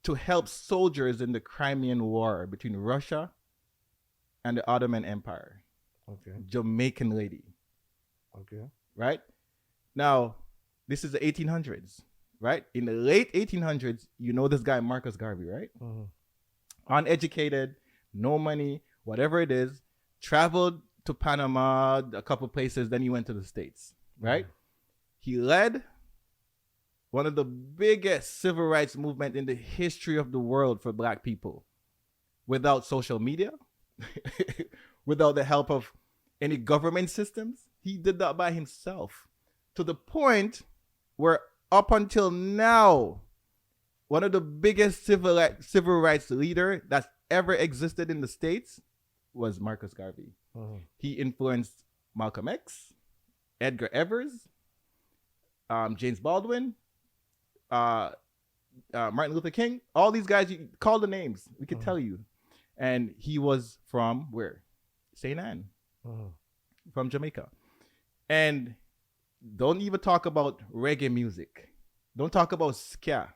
to help soldiers in the Crimean War between Russia and the Ottoman Empire. Okay. Jamaican lady, Okay. right? Now, this is the 1800s, right? In the late 1800s, you know this guy Marcus Garvey, right? Mhm. Uneducated, no money, whatever it is, traveled to Panama, a couple places, then he went to the States, right? He led one of the biggest civil rights movement in the history of the world for black people without social media, without the help of any government systems. He did that by himself to the point where up until now, one of the biggest civil rights leader that's ever existed in the States was Marcus Garvey. Mhm. He influenced Malcolm X, Edgar Evers, James Baldwin, Martin Luther King. All these guys, you call the names, we could tell you. And he was from where? St. Anne, from Jamaica. And don't even talk about reggae music. Don't talk about ska,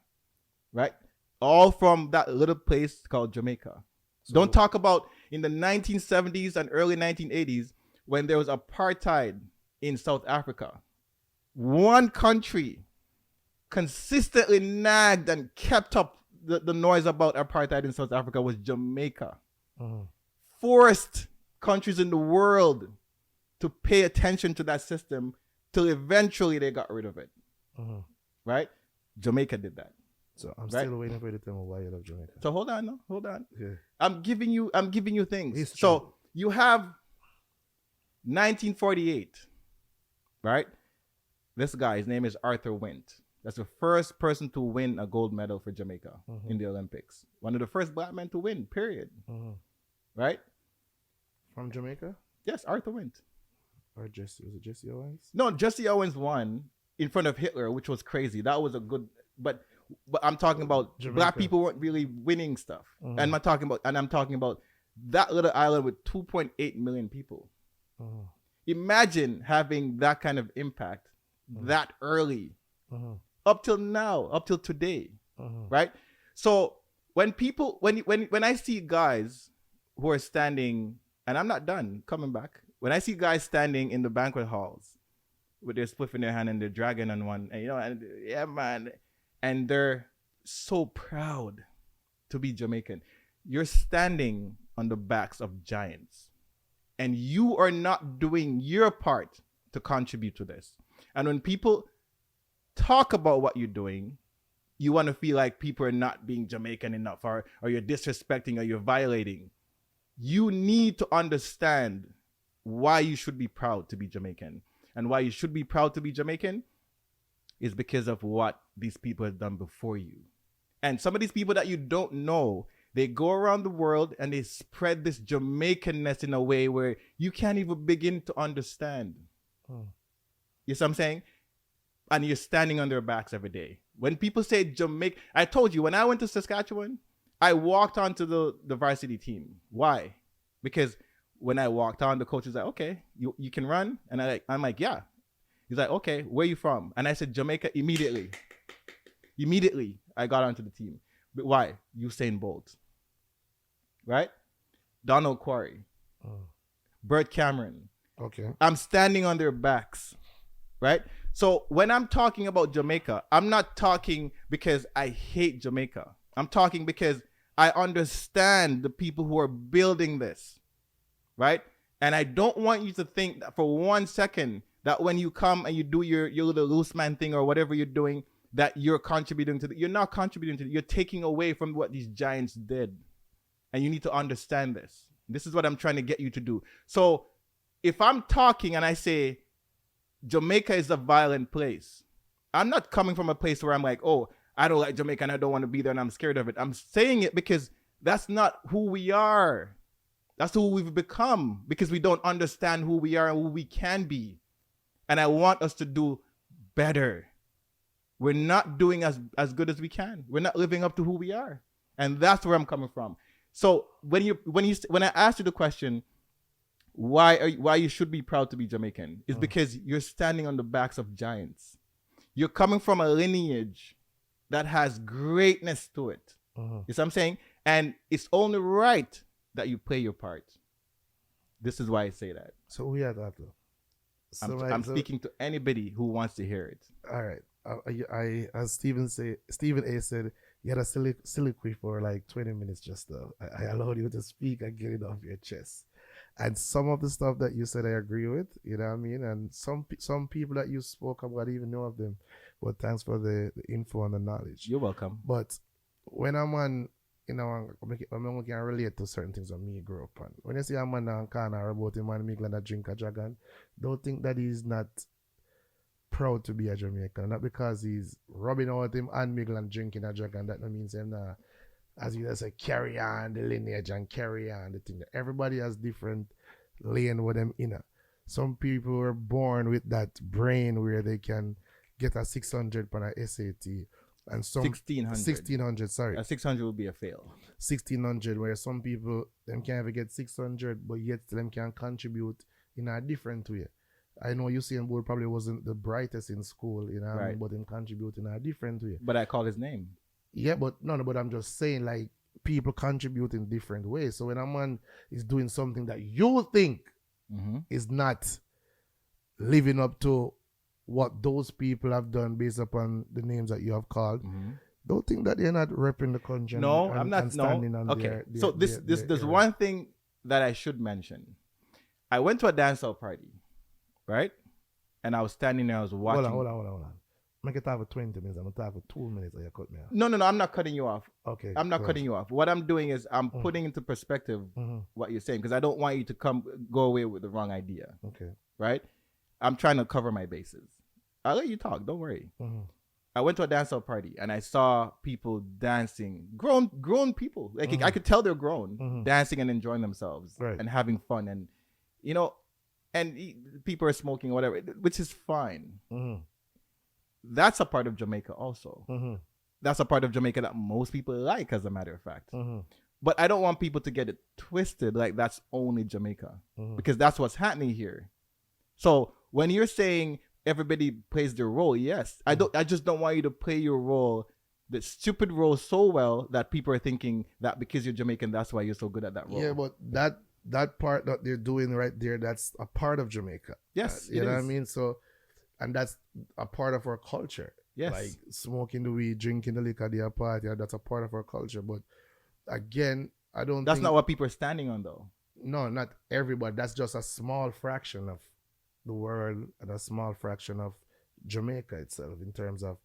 right? All from that little place called Jamaica. Don't talk about in the 1970s and early 1980s when there was apartheid in South Africa. One country consistently nagged and kept up the noise about apartheid in South Africa was Jamaica. Mhm. Forced countries in the world to pay attention to that system till eventually they got rid of it, Mhm. right? Jamaica did that. So I'm Right? still waiting for you to tell me why you love Jamaica. So hold on, no, hold on. Yeah. I'm giving you things. History. So you have 1948, right? This guy, his name is Arthur Wint. That's the first person to win a gold medal for Jamaica in the Olympics. One of the first black men to win, period. Mhm. Right? From Jamaica? Yes, Arthur Wint. Or Jesse? Was it Jesse Owens? No, Jesse Owens won in front of Hitler, which was crazy. That was a good, but I'm talking about Jamaica. black people weren't really winning stuff, Mhm. and I'm talking about that little island with 2.8 million people. Mhm. Imagine having that kind of impact that early, Mhm. up till now, up till today, Mhm. right? So when people, when I see guys who are standing, and I'm not done coming back. When I see guys standing in the banquet halls with their spliff in their hand and their dragon on one, and and yeah, man, and they're so proud to be Jamaican. You're standing on the backs of giants, and you are not doing your part to contribute to this. And when people talk about what you're doing, you want to feel like people are not being Jamaican enough, or you're disrespecting, or you're violating. You need to understand why you should be proud to be Jamaican. And why you should be proud to be Jamaican is because of what these people have done before you. And some of these people that you don't know, they go around the world and they spread this Jamaicanness in a way where you can't even begin to understand. You see what I'm saying? And you're standing on their backs every day. When people say Jamaica, I told you, when I went to Saskatchewan, I walked onto the varsity team. Why? Because when I walked on, the coach was like, okay, you can run? And I'm like, yeah. He's like, okay, where you from? And I said, Jamaica immediately. Immediately, I got onto the team. But why? Usain Bolt. Right? Donald Quarry. Bert Cameron. Okay. I'm standing on their backs. Right? So when I'm talking about Jamaica, I'm not talking because I hate Jamaica. I'm talking because I understand the people who are building this, right? And I don't want you to think that for 1 second that when you come and you do your little loose man thing or whatever you're doing, that you're contributing to you're not contributing to it. You're taking away from what these giants did. And you need to understand this. This is what I'm trying to get you to do. So if I'm talking and I say Jamaica is a violent place, I'm not coming from a place where I'm like, oh, I don't like Jamaica and I don't want to be there and I'm scared of it. I'm saying it because that's not who we are. That's who we've become because we don't understand who we are and who we can be. And I want us to do better. We're not doing as good as we can. We're not living up to who we are. And that's where I'm coming from. So when I asked you the question, why you should be proud to be Jamaican, is because you're standing on the backs of giants. You're coming from a lineage that has greatness to it. You see what I'm saying? And it's only right that you play your part. This is why I say that. So we are that though. So I'm speaking to anybody who wants to hear it. All right. I as Stephen A said, you had a soliloquy for like 20 minutes just now. I allowed you to speak and get it off your chest. And some of the stuff that you said, I agree with. You know what I mean? And some people that you spoke about, I didn't even know of them. But thanks for the info and the knowledge. You're welcome. But when I'm on, I'm can relate to certain things that me grew up on. When you see a man on corner about a man England that drink a dragon, don't think that he's not proud to be a Jamaican. Not because he's rubbing out him and England drinking a dragon. That means him not, as you say, carry on the lineage and carry on the thing. Everybody has different lane with them inner. Some people were born with that brain where they can get a 600 on a SAT. And some 1600, sorry. A 600 would be a fail. 1600, where some people them can't ever get 600, but yet them can contribute in a different way. I know Usain Bolt probably wasn't the brightest in school, you know, right. But him contribute in a different way. But I call his name. Yeah, but but I'm just saying, like, people contribute in different ways. So when a man is doing something that you think is not living up to what those people have done based upon the names that you have called, don't think that they're not repping the country. No, and, I'm not. And standing no. on Okay. So there's one thing that I should mention. I went to a dancehall party, right? And I was standing there. I was watching. Hold on. Make it talk for 20 minutes. I'm going to talk for 2 minutes and you cut me off. No. I'm not cutting you off. Okay. I'm not cutting you off. What I'm doing is I'm putting into perspective what you're saying because I don't want you to go away with the wrong idea. Okay. Right? I'm trying to cover my bases. I'll let you talk. Don't worry. I went to a dancehall party and I saw people dancing, grown people. I could tell they're grown, dancing and enjoying themselves and having fun. And, and people are smoking or whatever, which is fine. Mm-hmm. That's a part of Jamaica also. Mm-hmm. That's a part of Jamaica that most people like, as a matter of fact. Mm-hmm. But I don't want people to get it twisted like that's only Jamaica, because that's what's happening here. So when you're saying everybody plays their role, yes, I just don't want you to play your role, the stupid role, so well that people are thinking that because you're Jamaican, that's why you're so good at that role. Yeah, but that part that they're doing right there, that's a part of Jamaica. Yes, you know what I mean? So, and that's a part of our culture. Yes. Like smoking the weed, drinking the liquor, the party, that's a part of our culture. But again, That's not what people are standing on, though. No, not everybody. That's just a small fraction of the world and a small fraction of Jamaica itself in terms of,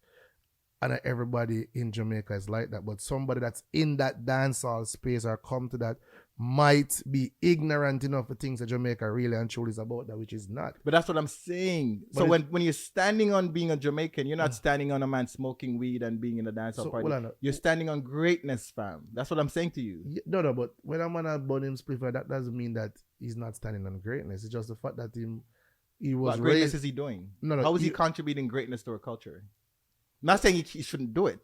and not everybody in Jamaica is like that. But somebody that's in that dancehall space or come to that might be ignorant enough of things that Jamaica really and truly is about that, which is not. But that's what I'm saying. So when you're standing on being a Jamaican, you're not standing on a man smoking weed and being in a dancehall party. You're standing on greatness, fam. That's what I'm saying to you. Yeah, no, but when a man had born him spliffer, that doesn't mean that he's not standing on greatness. It's just the fact that he was what greatness raised... is he doing? No, how is he contributing greatness to our culture? I'm not saying he shouldn't do it,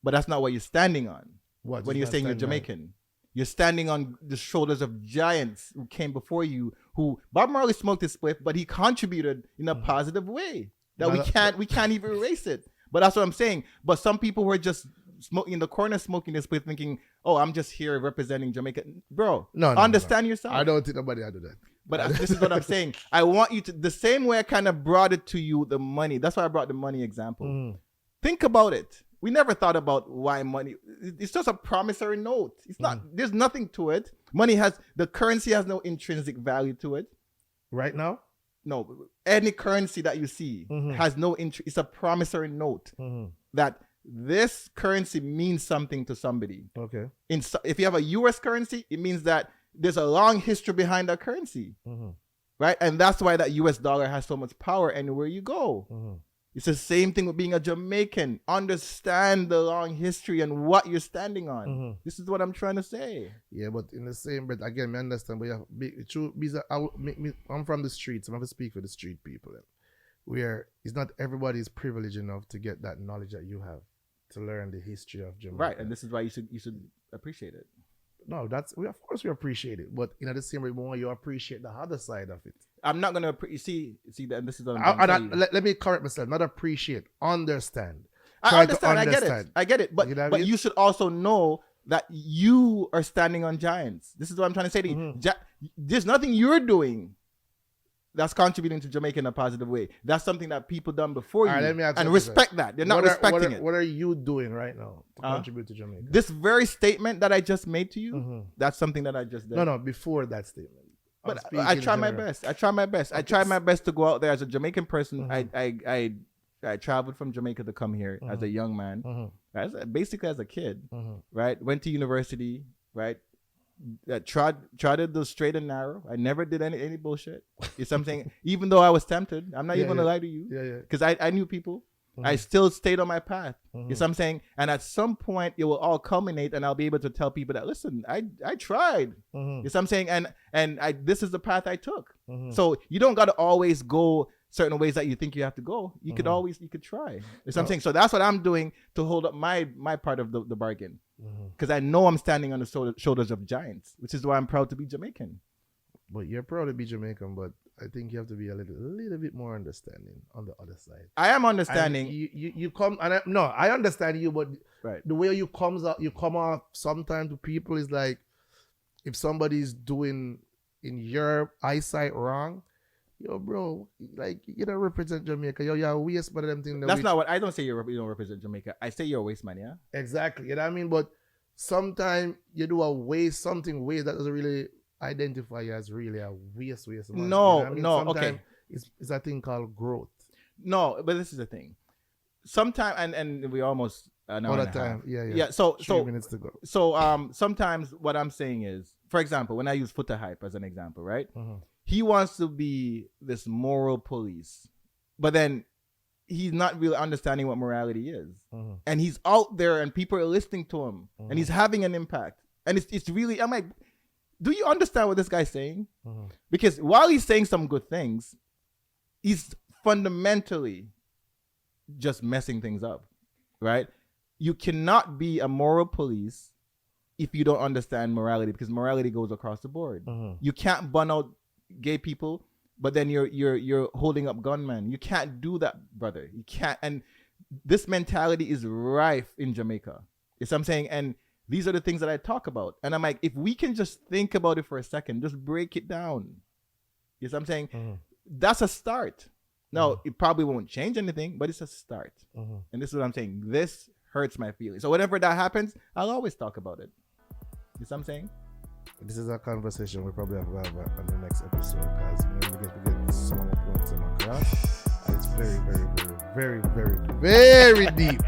but that's not what you're standing on. When you're saying you're Jamaican, you're standing on the shoulders of giants who came before you. Who Bob Marley smoked his spliff, but he contributed in a positive way that we can't even erase it. But that's what I'm saying. But some people were just smoking in the corner, smoking this spliff, thinking, "Oh, I'm just here representing Jamaica." Bro, understand yourself. I don't think nobody had to do that. But this is what I'm saying. I want you to, the same way I kind of brought it to you, the money. That's why I brought the money example. Think about it. We never thought about why money. It's just a promissory note. It's not. There's nothing to it. The currency has no intrinsic value to it. Right now? No. Any currency that you see has no interest. It's a promissory note that this currency means something to somebody. Okay. If you have a U.S. currency, it means that there's a long history behind that currency. Right? And that's why that U.S. dollar has so much power anywhere you go. It's the same thing with being a Jamaican. Understand the long history and what you're standing on. This is what I'm trying to say. Yeah, but in the same breath, again, I understand. But I'm from the streets. I'm going to speak for the street people. Where it's not everybody's privileged enough to get that knowledge that you have to learn the history of Jamaica. Right, and this is why you should appreciate it. No, of course we appreciate it, but in the same way, more you appreciate the other side of it. I'm not gonna see that. This is what I'm let me correct myself. Not appreciate, understand. I understand. I get it. But you know what I mean? You should also know that you are standing on giants. This is what I'm trying to say to you. There's nothing you're doing that's contributing to Jamaica in a positive way. That's something that people done before you. And respect that. They're not respecting it. What are you doing right now to contribute to Jamaica? This very statement that I just made to you, that's something that I just did. No, before that statement. But I try my best. I try my best to go out there as a Jamaican person. I traveled from Jamaica to come here as a young man, basically as a kid, right? Went to university, right? Trotted the straight and narrow. I never did any bullshit. It's something. Even though I was tempted, I'm not even gonna lie to you. Because I knew people. I still stayed on my path. You know what I'm saying? And at some point, it will all culminate, and I'll be able to tell people that, listen, I tried. You know what I'm saying? And this is the path I took. So you don't got to always go certain ways that you think you have to go. You could try. You know what I'm saying? So that's what I'm doing to hold up my part of the bargain. Because I know I'm standing on the shoulders of giants, which is why I'm proud to be Jamaican. But you're proud to be Jamaican, but I think you have to be a little bit more understanding on the other side. I am understanding. You come, and I understand you, but the way you come off sometimes to people is like, if somebody's doing in your eyesight wrong, yo, bro, like, you don't represent Jamaica. Yo, you're a waste, but them things. That's not what I don't say. You don't represent Jamaica. I say you're a waste man. Yeah. Exactly. You know what I mean? But sometimes you do a waste that doesn't really identify you as really a waste man. No, you know I mean? no. Sometimes Okay. It's a thing called growth. No, but this is the thing. Sometimes, and we almost an hour and a half. Yeah. So 3 minutes to go. So sometimes what I'm saying is, for example, when I use Foota Hype as an example, right? He wants to be this moral police, but then he's not really understanding what morality is. And he's out there and people are listening to him and he's having an impact. And it's really, I'm like, do you understand what this guy's saying? Mhm. Because while he's saying some good things, he's fundamentally just messing things up, right? You cannot be a moral police if you don't understand morality, because morality goes across the board. Mhm. You can't ban out gay people, but then you're holding up gunmen. You can't do that, brother. You can't. And this mentality is rife in Jamaica. It's what I'm saying. And these are the things that I talk about. And I'm like, if we can just think about it for a second, just break it down. You know what I'm saying? Mhm. That's a start. No, it probably won't change anything, but it's a start. Mhm. And this is what I'm saying. This hurts my feelings. So whenever that happens, I'll always talk about it. You know what I'm saying? This is a conversation we probably have to have on the next episode, guys. Maybe we get some of the points in across. And it's very, very, very, very, very, very deep.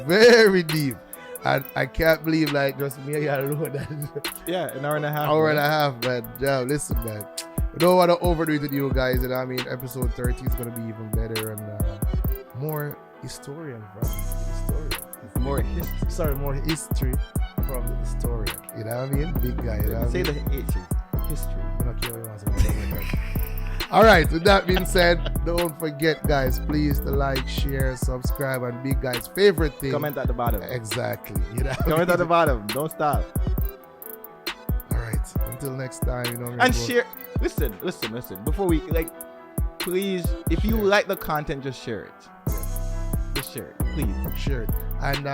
Very deep. And I can't believe, like, just me and you alone. Yeah, an hour and a half. Hour and a half, man. Yeah, listen, man. We don't want to overdo it with you guys. And I mean, episode 30 is going to be even better and more historian, bro. More history. Sorry, more history from the historian. You know what I mean? Big guy. You know what I Say mean? the H. History. I'm not kidding, all right, with that being said, don't forget, guys, please to like, share, subscribe, and big guys' favorite thing. Comment at the bottom. Exactly. You know. Comment at the bottom. Don't stop. All right. Until next time, you know. And share. Listen. Before we please, if you like the content, just share it. Just share it, please. Share it. And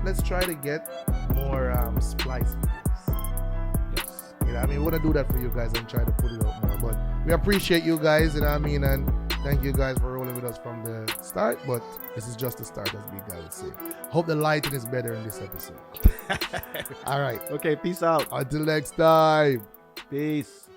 let's try to get more splice videos. Yes. You know, I mean, we want to do that for you guys and try to put it out more. But we appreciate you guys, you know what I mean, and thank you guys for rolling with us from the start. But this is just the start, as big guy would say. Hope the lighting is better in this episode. All right. Okay. Peace out. Until next time. Peace.